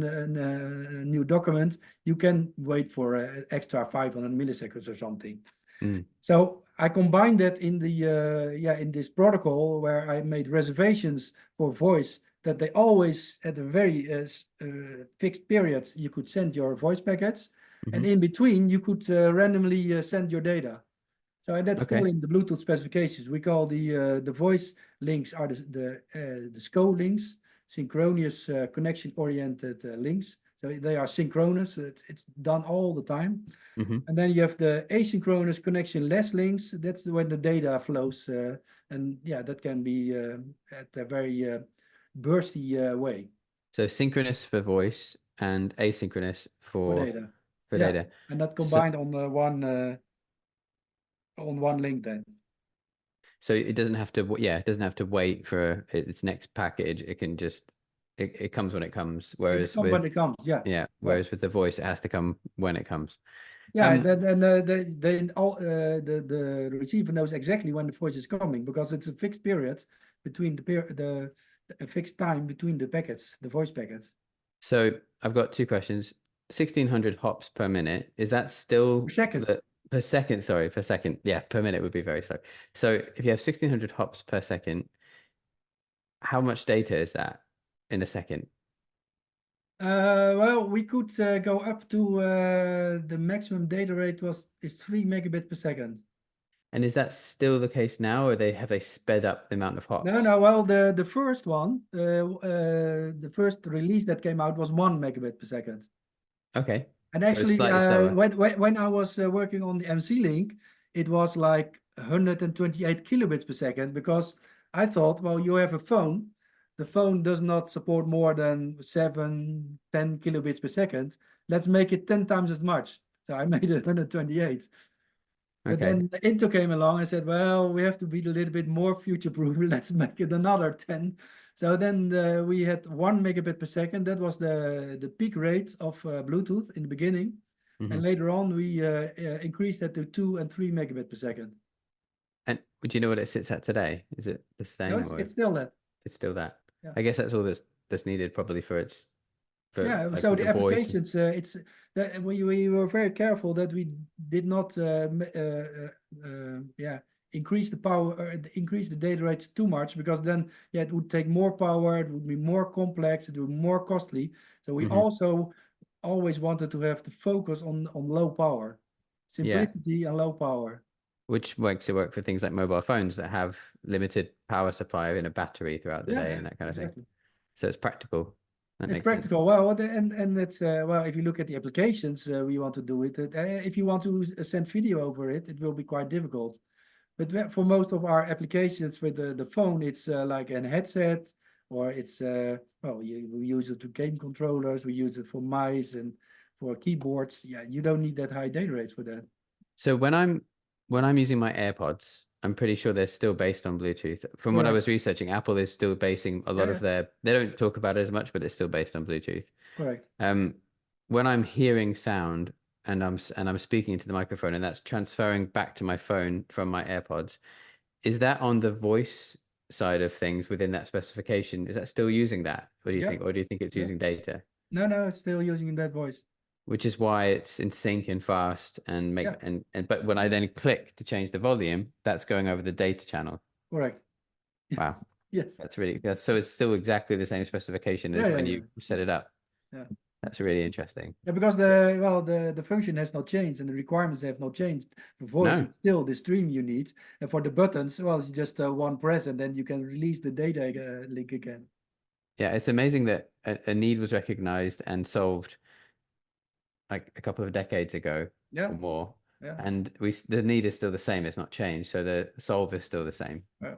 new document, you can wait for extra 500 milliseconds or something. Mm. So I combined that in in this protocol where I made reservations for voice that they always at a very fixed period you could send your voice packets, and in between you could randomly send your data. So and that's still Okay. in the Bluetooth specifications. We call the voice links are the SCO links, synchronous connection oriented links. So they are synchronous. It's done all the time. Hmm. And then you have the asynchronous connection-less links. That's when the data flows. And yeah, that can be at a very bursty way So synchronous for voice and asynchronous for for data. for Yeah, data. and that So combined on one link then. so it doesn't have to, yeah, it doesn't have to wait for its next package. It can just it comes when it comes. It Whereas comes when with it comes. Yeah. yeah, Well, whereas with the voice, it has to come when it comes. yeah, Um, and they all the receiver knows exactly when the voice is coming because it's a fixed period between the a fixed time between the packets, the voice packets so I've got two questions. 1600 hops per minute, is that per still second. the per second? Sorry, per second. Yeah, per minute would be very slow. So if you have 1600 hops per second, how much data is that in a second? Well, we could go up to the maximum data rate is 3 megabit per second. And is that still the case now, or have they sped up the amount of No, hops? no. Well, the first one, the first release that came out was 1 megabit per second. Okay. And So it's actually, slightly slower. when I was working on the MC link, it was like 128 kilobits per second because I thought, well, you have a phone. The phone does not support more than 7, 10 kilobits per second. Let's make it 10 times as much. So I made it 128. But Okay. then the Intel came along and said, well, we have to be a little bit more future-proof. Let's make it another 10. So then we had 1 megabit per second. That was the peak rate of Bluetooth in the beginning. Hmm. And later on, we increased that to 2 and 3 megabit per second. And would you know what it sits at today? Is it the No, same, or it's still that. it's still that? Yeah. I guess that's all that's neaded probably for Yeah, like so with the the voice. applications, it's that we were very careful that we did not, yeah, increase the power, increase the data rates too much because then, yeah, it would take more power, it would be more complex, it would be more costly. So we Hmm. also always wanted to have the focus on low power, Yeah. simplicity and low power. Which makes it work for things like mobile phones that have limited power supply in a battery throughout the Yeah, day yeah, and that kind of thing. exactly. So it's practical. That It's makes sense. practical. Well, and it's well, if you look at the applications we want to do it, if you want to send video over it, it will be quite difficult. But for most of our applications with the phone, it's like a headset, or it's well, we use it to game controllers, we use it for mice and for keyboards. Yeah, you don't need that high data rates for that. So when I'm using my AirPods, I'm pretty sure they're still based on Bluetooth. From what I Correct. was researching, Apple is still basing a Yeah, lot yeah, of they don't talk about it as much, but it's still based on Bluetooth. correct. Um, when I'm hearing sound and I'm speaking into the microphone and that's transferring back to my phone from my AirPods, is that on the voice side of things within that specification? Is that still using that? What do you Yeah, think? Or do you think it's yeah. using data? No, no, it's still using that voice. Which is why it's in sync and fast and Yeah, but when I then click to change the volume, that's going over the data channel. correct. Wow. Yes. That's so it's still exactly the same specification Yeah, as yeah, when yeah, you set it up. yeah. That's really interesting. Yeah, because the function has not changed and the requirements have not changed. For voice, No. it's still the stream you need, and for the buttons, well, it's just one press, and then you can release the data link again. Yeah, it's amazing that a need was recognized and solved like a couple of decades ago Yeah, or more. yeah. And the need is still the same. It's not changed. So the solve is still the same. Yeah.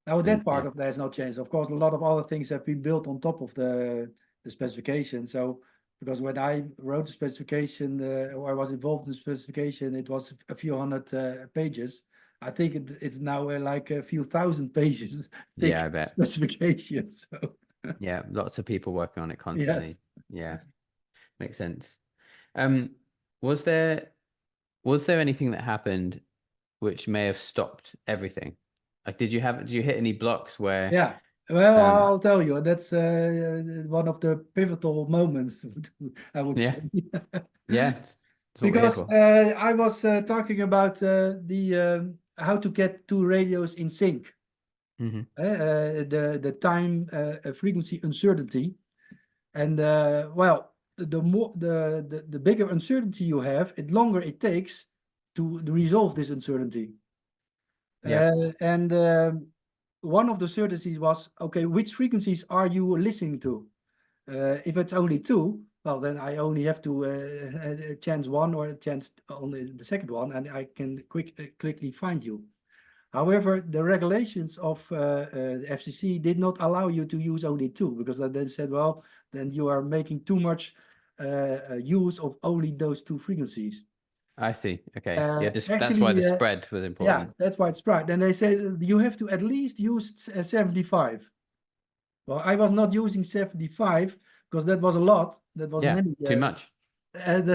Now And that part yeah, of that has not changed. Of course, a lot of other things have been built on top of the specification. So because when I wrote the specification or I was involved in the specification, it was a few hundred pages. I think it's now like a few thousand pages yeah, thick I bet. specification. So Yeah, lots of people working on it yes. constantly. Yeah, makes sense. Um, was there was there anything that happened which may have stopped everything? Like, did you hit any blocks where, Yeah. Well, um, I'll tell you, that's one of the pivotal moments, I would yeah, say. yeah, it's what we're here Because for. I was talking about the how to get two radios in sync, Hmm. the time frequency uncertainty, and well, the more the bigger uncertainty you have, the longer it takes to resolve this uncertainty. Yeah, And one of the certainties was, okay, which frequencies are you listening to? If it's only two, well, then I only have to chance one or chance only the second one, and I can quickly find you. However, the regulations of the FCC did not allow you to use only two, because they said, well, then you are making too much use of only those two frequencies. I see. Okay. Yeah, just that's why Actually, the spread was yeah, important. that's why it's right. And they say you have to at least use 75. Well, I was not using 75 because that was a lot. That was Yeah, many. too much.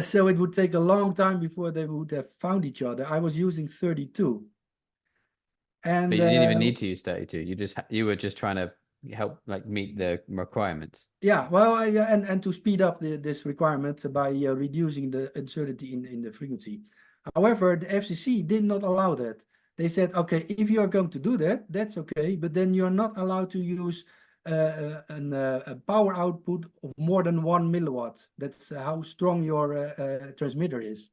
So it would take a long time before they would have found each other. I was using 32. But And you didn't even need to use 32. You were just trying to help like meet the requirements. yeah, well, yeah, and to speed up this requirement by reducing the uncertainty in the frequency. However, the FCC did not allow that. They said, okay, if you are going to do that, that's okay, but then you're not allowed to use a power output of more than 1 milliwatt. That's how strong your transmitter is.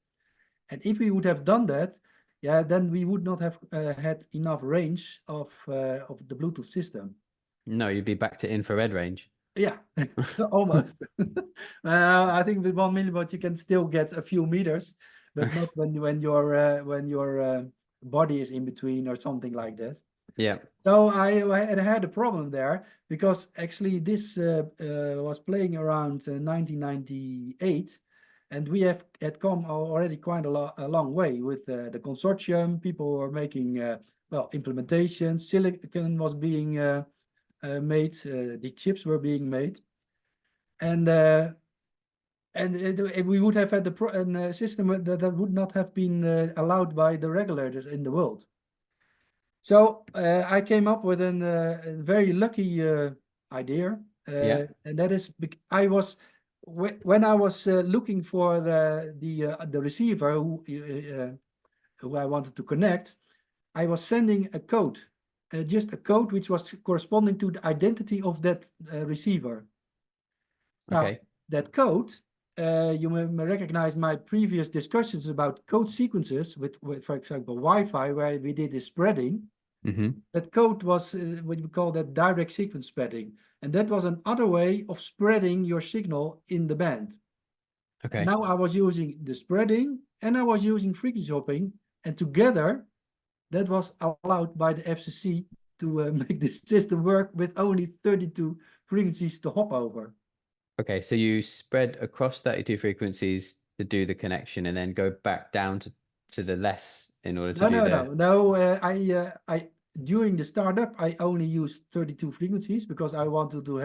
And if we would have done that, yeah, then we would not have had enough range of the Bluetooth system. No, you'd be back to infrared range. Yeah, almost. I think with 1 milliwatt you can still get a few meters, but not when your body is in between or something like that. Yeah. So I had a problem there because actually this was playing around 1998, and we had come already quite a long way with the consortium. People were making well, implementations. Silicon was being made. The chips were being made, and we would have had a system that would not have been allowed by the regulators in the world. So I came up with a very lucky idea, Yeah. and that is I was when I was looking for the receiver who I wanted to connect, I was sending a code, just a code which was corresponding to the identity of that receiver. Now, Okay. that code, you may recognize my previous discussions about code sequences with for example, Wi-Fi, where we did the spreading. Mm-hmm. That code was what we call that direct sequence spreading. And that was another way of spreading your signal in the band. And Okay. now I was using the spreading and I was using frequency hopping. And together, that was allowed by the FCC to make this system work with only 32 frequencies to hop over. Okay. So you spread across 32 frequencies to do the connection and then go back down to the less in order to No, do no, the no, no. I during the startup, I only used 32 frequencies because I wanted to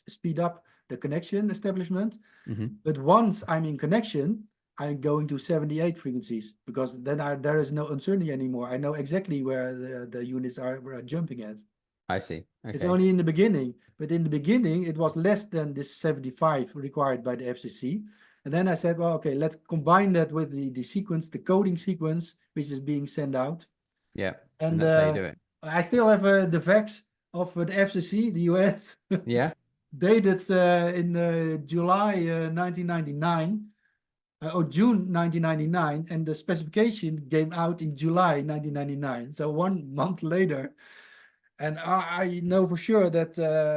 speed up the connection establishment. Mhm. But once I'm in connection, I'm going to 78 frequencies because then there is no uncertainty anymore. I know exactly where the units are jumping at. I see. It's Okay. only in the beginning, but in the beginning it was less than this 75 required by the FCC. And then I said, well, okay, let's combine that with the sequence, the coding sequence, which is being sent out. Yeah. And And that's how you do it. I still have the facts of the FCC, the US, Yeah. dated in July 1999 or June 1999, and the specification came out in July 1999. So 1 month later. And I know for sure that,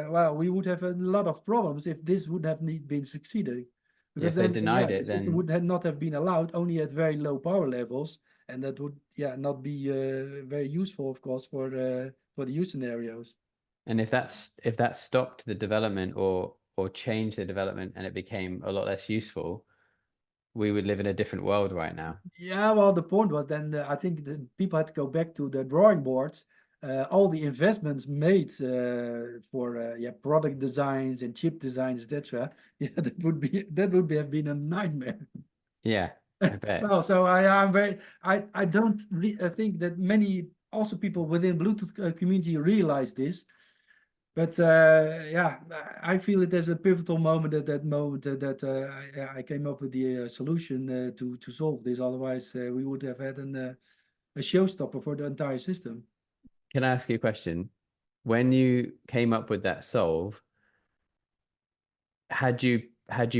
well, we would have a lot of problems if this would have been succeeded. Yeah. Because If they then, yeah, denied the it, system then would have not have been allowed only at very low power levels. And that would, yeah, not be very useful, of course, for the use scenarios. and if that stopped the development or changed the development and it became a lot less useful, we would live in a different world right now. Yeah, well, the point was then I think the people had to go back to the drawing boards. All the investments made for yeah, product designs and chip designs, etc. Yeah, that would have been a nightmare. Yeah, I bet. Well, so I'm very I don't think that many also people within Bluetooth community realize this. But yeah, I feel it as a pivotal moment at that moment that I came up with the solution to solve this. Otherwise, we would have had a showstopper for the entire system. Can I ask you a question? When you came up with that solve, had you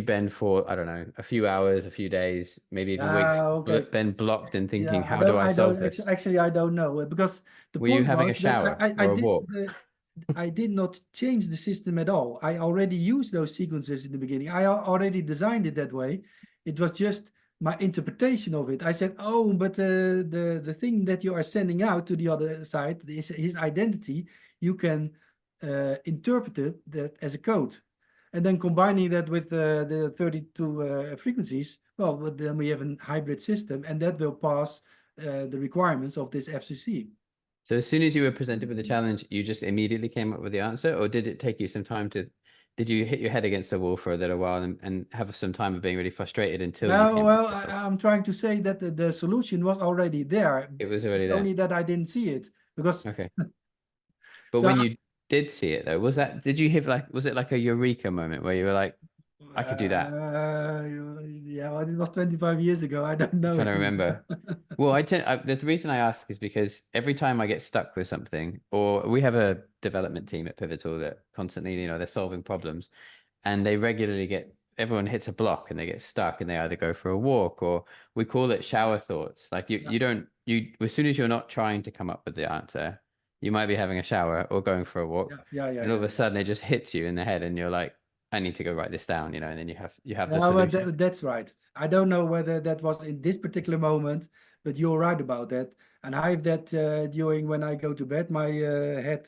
been for, I don't know, a few hours, a few days, maybe even weeks, Okay. been blocked and thinking, Yeah, how do I I don't solve this? actually I don't know because the Were you point having a was that shower I or a did walk? I did not change the system at all. I already used those sequences in the beginning. I already designed it that way. It was just my interpretation of it. I said, oh, but the thing that you are sending out to the other side, his identity, you can interpret it that as a code. And then combining that with the 32 frequencies, well, then we have a hybrid system, and that will pass the requirements of this FCC. So as soon as you were presented with the challenge, you just immediately came up with the answer, or did it take you some time to, did you hit your head against the wall for a little while and have some time of being really frustrated until you No, came up well, with the solution? I'm trying to say that the solution was already there. It was already It's there. only that I didn't see it because Okay. But so when you did see it though, was that, did you have like, was it like a eureka moment where you were like, I could do that? yeah, well, it was 25 years ago. I don't I'm know trying to anymore. remember. Well, the reason I ask is because every time I get stuck with something, or we have a development team at Pivotal that constantly, they're solving problems, and they regularly everyone hits a block and they get stuck and they either go for a walk or we call it shower thoughts. Like Yeah, as soon as you're not trying to come up with the answer, you might be having a shower or going for a yeah, walk, yeah, yeah, and all of yeah, a yeah. sudden it just hits you in the head and you're like, I need to go write this down, and then you have the Yeah, well, solution. that's right. I don't know whether that was in this particular moment, but you're right about that. And I have that during when I go to bed, my head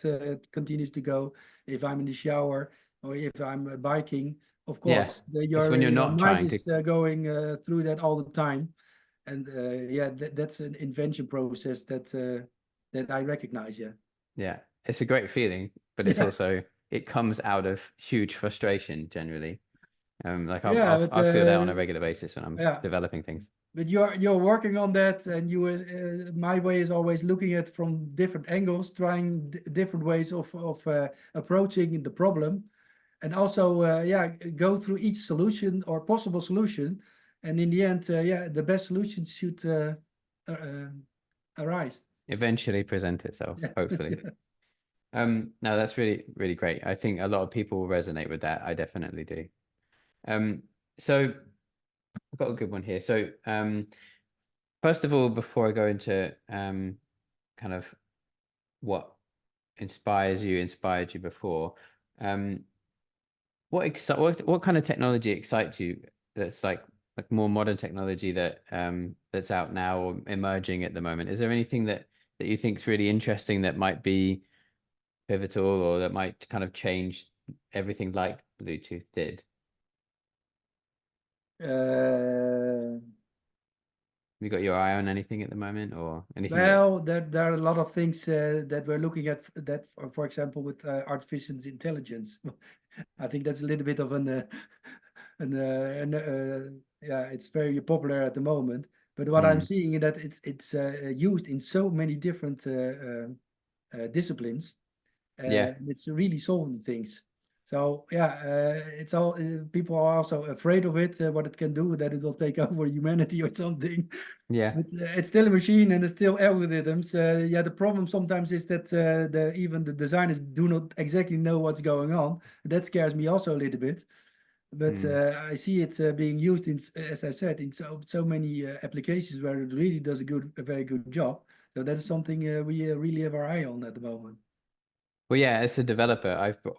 continues to go. If I'm in the shower or if I'm biking, of Yeah. course, It's when you're your not mind trying to. is going through that all the time. And yeah, that's an invention process that I recognize. Yeah, Yeah, it's a great feeling, but it's yeah, also it comes out of huge frustration generally. Like I'll yeah. I'll But I'll feel that on a regular basis when I'm yeah. developing things. But you're working on that, and my way is always looking at from different angles, trying different ways of approaching the problem, and also yeah, go through each solution or possible solution, and in the end, yeah, the best solution should uh, arise. Eventually present itself, hopefully. No, that's really, really great. I think a lot of people will resonate with that. I definitely do. Um, so I've got a good one here. So, first of all, before I go into kind of what inspired you before, um, what kind of technology excites you that's like more modern technology that's out now or emerging at the moment? Is there anything that you think is really interesting that might be pivotal or that might kind of change everything like Bluetooth did? Uh, Have you got your eye on anything at the moment or anything that well, there are a lot of things that we're looking at that, for example, with artificial intelligence. I think that's a little bit of yeah, it's very popular at the moment. But what I'm mm, seeing is that it's used in so many different disciplines. yeah, It's really solving things. So yeah, it's all people are also afraid of it, what it can do, that it will take over humanity or something. yeah, But it's still a machine and it's still algorithms. Yeah, the problem sometimes is that even the designers do not exactly know what's going on. That scares me also a little bit. But mm. I see it being used in, as I said, in so many applications where it really does a very good job. So that is something we really have our eye on at the moment. Well, yeah, as a developer,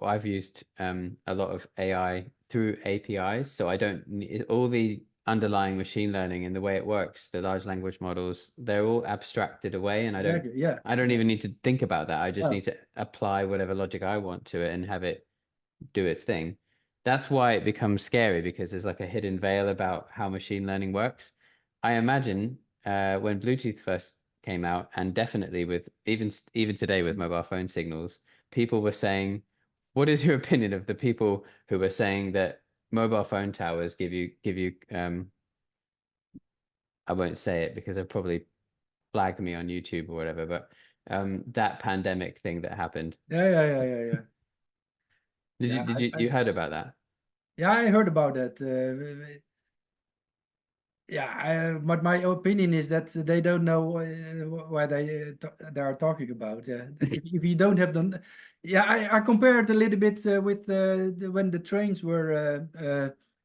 I've used a lot of AI through APIs, so I don't need all the underlying machine learning and the way it works, the large language models, they're all abstracted away, and I don't Exactly. Yeah. I don't Yeah. even need to think about that. I just Oh, need to apply whatever logic I want to it and have it do its thing. That's why it becomes scary because there's like a hidden veil about how machine learning works. I imagine when Bluetooth first came out, and definitely with even today with mobile phone signals, people were saying, "What is your opinion of the people who were saying that mobile phone towers give you I won't say it because they'll probably flag me on YouTube or whatever, but that pandemic thing that happened. yeah. Yeah. Yeah. Yeah. Yeah. Did you Yeah. did you I, you heard about that? yeah. I heard about that. Yeah, but my opinion is that they don't know what they are talking about. If you don't have them, yeah, I compare it a little bit with when the trains were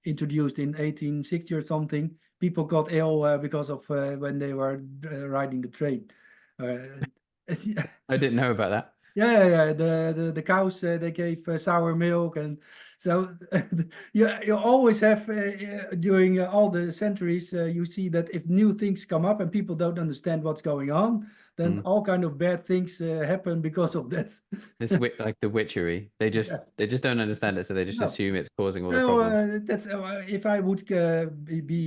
introduced in 1860 or something. People got ill because of when they were riding the train. Uh, I didn't know about that. Yeah. The cows they gave sour milk, and so you always have during all the centuries you see that if new things come up and people don't understand what's going on, then Mm. all kind of bad things happen because of that. This like the witchery. They just Yeah. they just don't understand it, so they just No. assume it's causing all the No, problems. that's if I would be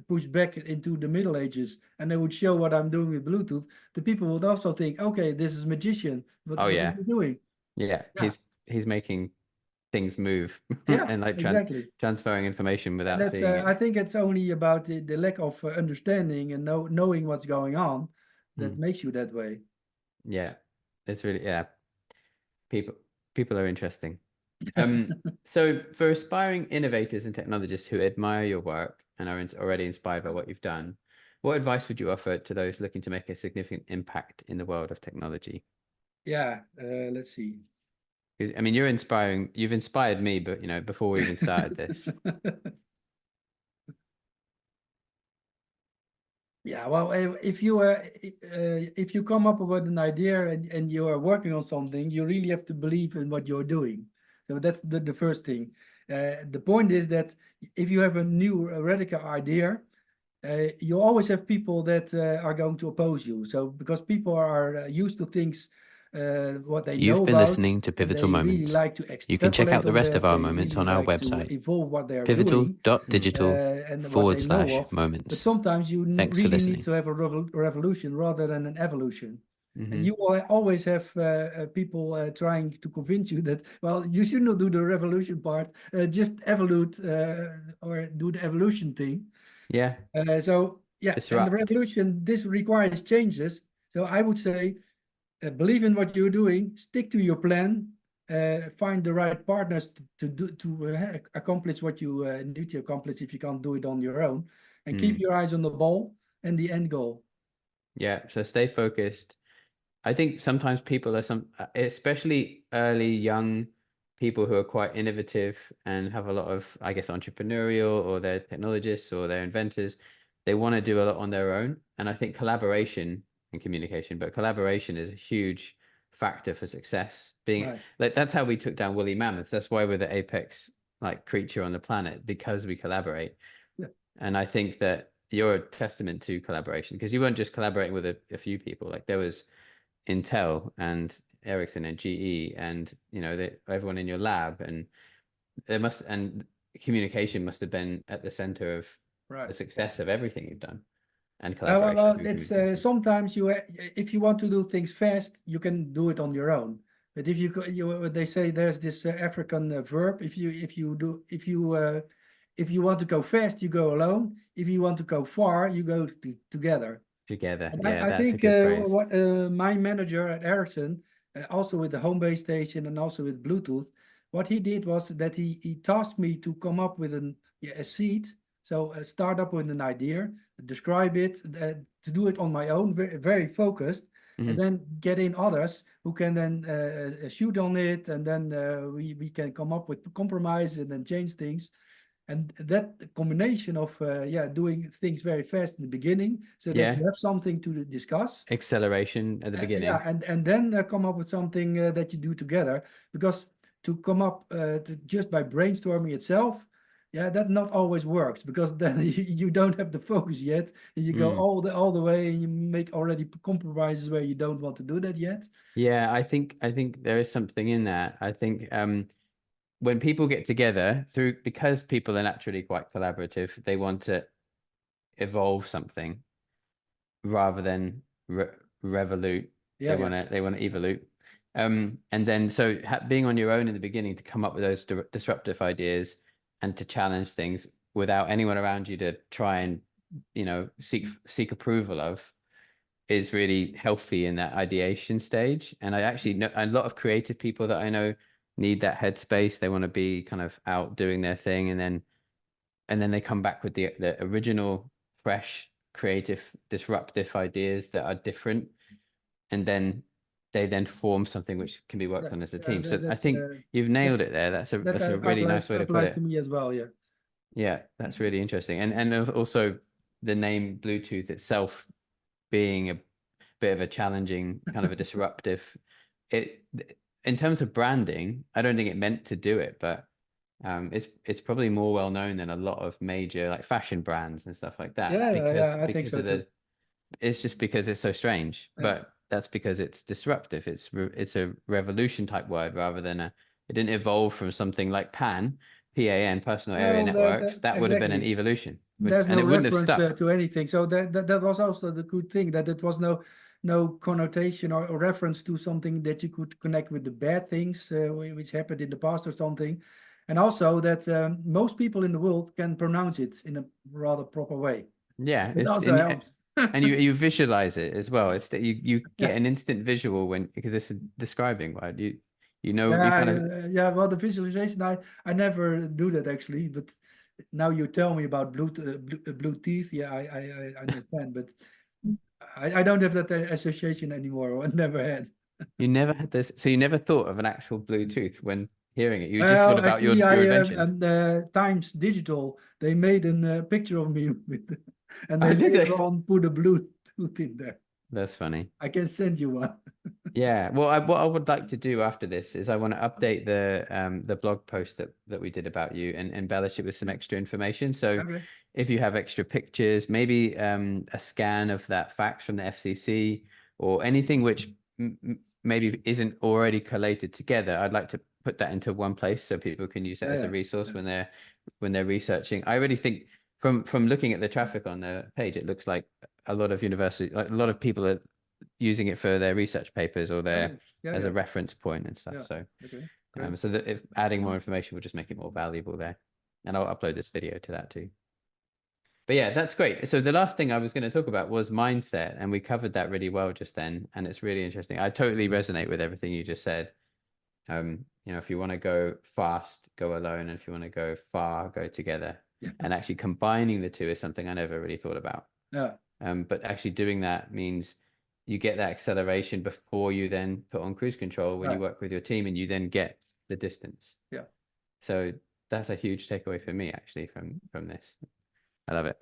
pushed back into the Middle Ages and I would show what I'm doing with Bluetooth, the people would also think, okay, this is magician. Oh What is yeah. he doing? Yeah. Yeah, He's making things move yeah, and like exactly. transferring information And without that's seeing I it. think it's only about the lack of understanding and knowing what's going on that Mm. makes you that way. Yeah. It's really yeah. People people are interesting. So for aspiring innovators and technologists who admire your work and are already inspired by what you've done, what advice would you offer to those looking to make a significant impact in the world of technology? Yeah, let's see. 'Cause, I mean, you've inspired me, but before we even started this. Yeah, well, if you come up with an idea and you are working on something, you really have to believe in what you're doing. So that's the first thing. The point is that if you have a new radical idea, you always have people that are going to oppose you. So because people are used to things what they You've know been about, listening to and Pivotal they really Moments. like to You can check out extrapolate the on rest of that. our They moments really on our like to website, evolve what they are doing pivotal.digital and what forward they know slash of. But moments. sometimes you Thanks for really need listening. to have a revolution rather than an evolution. And Hmm. you will always have people trying to convince you that, well, you should not do the revolution part, just evolute or do the evolution thing. Yeah, So yeah, and the disrupt. revolution, this requires changes. So I would say, believe in what you're doing, stick to your plan, find the right partners to accomplish what you need to accomplish if you can't do it on your own, and keep Mm. your eyes on the ball and the end goal. Yeah, so stay focused. I think sometimes people are especially early young people who are quite innovative and have a lot of, I guess, entrepreneurial or they're technologists or they're inventors. They want to do a lot on their own. And I think collaboration and communication, but collaboration is a huge factor for success. Being Right. like that's how we took down woolly mammoths. That's why we're the apex like creature on the planet because we collaborate. Yeah. And I think that you're a testament to collaboration because you weren't just collaborating with a few people. Like there was Intel and Ericsson and GE and everyone in your lab and communication must have been at the center of Right. the success of everything you've done and Well, collaboration through it's communication. sometimes if you want to do things fast, you can do it on your own. But if they say there's this African verb, if you want to go fast, you go alone. If you want to go far, you go together. Together. And Yeah, I that's a think good phrase. what my manager at Ericsson, also with the home base station and also with Bluetooth, what he did was that he tasked me to come up with a seed. So start up with an idea, describe it, to do it on my own, very, very focused, and Hmm. then get in others who can then shoot on it, and then we can come up with compromise and then change things. And that combination of doing things very fast in the beginning so that Yeah, you have something to discuss, acceleration at the beginning. and then come up with something that you do together, because to come up to just by brainstorming itself, that not always works, because then you don't have the focus yet, and you go Mm. all the way and you make already compromises where you don't want to do that yet. Yeah, I think there is something in that. I think when people get together because people are naturally quite collaborative, they want to evolve something rather than revolute. Yeah, yeah. They want to evolute. And then so being on your own in the beginning to come up with those disruptive ideas and to challenge things without anyone around you to try and seek approval of is really healthy in that ideation stage. And I actually know a lot of creative people that I know need that headspace. They want to be kind of out doing their thing, and then they come back with the original, fresh, creative, disruptive ideas that are different, and then they then form something which can be worked Yeah, on as a yeah, team. So I that's think you've that nailed it there. that That's a really nice way to put applies to it. me as well. Yeah. Yeah, that's really interesting. And also the name Bluetooth itself being a bit of a challenging, kind of a disruptive. it in terms of branding, I don't think it meant to do it, but it's probably more well known than a lot of major like fashion brands and stuff like that Yeah, I think so because of too. the it's just because it's so strange. Yeah. But that's because it's disruptive. It's a revolution type word rather than a it didn't evolve from something like PAN, personal area Well, networks. That would have been an exactly. evolution, There's and no it wouldn't have reference stuck. to anything. So that was also the good thing, that it was no connotation or reference to something that you could connect with the bad things which happened in the past or something. And also that most people in the world can pronounce it in a rather proper way. Yeah, It also helps. and you visualize it as well. It's that you Yeah. get an instant visual when because it's describing, right? You know you Yeah, kind of yeah. Well, the visualization, I never do that actually, but now you tell me about blue teeth. Yeah, I understand, but I don't have that association anymore. Or I never had. you never had this, so you never thought of an actual Bluetooth when hearing it. You just thought Well, about actually, your I inventions. and Times Digital, they made a picture of me with, and Oh, they did later they? on put a Bluetooth in there. That's funny. I can send you one. Yeah. Well, what I would like to do after this is I want to update the blog post that we did about you and embellish it with some extra information. So Okay. if you have extra pictures, maybe a scan of that fax from the FCC or anything which maybe isn't already collated together, I'd like to put that into one place so people can use that Yeah, as a yeah, resource yeah. when they're researching. I really think from looking at the traffic on the page, it looks like a lot of university, like a lot of people are using it for their research papers or their Okay. Yeah, as a yeah, reference point and stuff. yeah. So, Okay. Great. so that if adding more information will just make it more valuable there, and I'll upload this video to that too. But yeah, that's great. So the last thing I was going to talk about was mindset, and we covered that really well just then, and it's really interesting. I totally resonate with everything you just said. If you want to go fast, go alone, and if you want to go far, go together. Yeah. And actually combining the two is something I never really thought about. Yeah. But actually doing that means you get that acceleration before you then put on cruise control when you Right. work with your team and you then get the distance. Yeah. So that's a huge takeaway for me actually from this. I love it.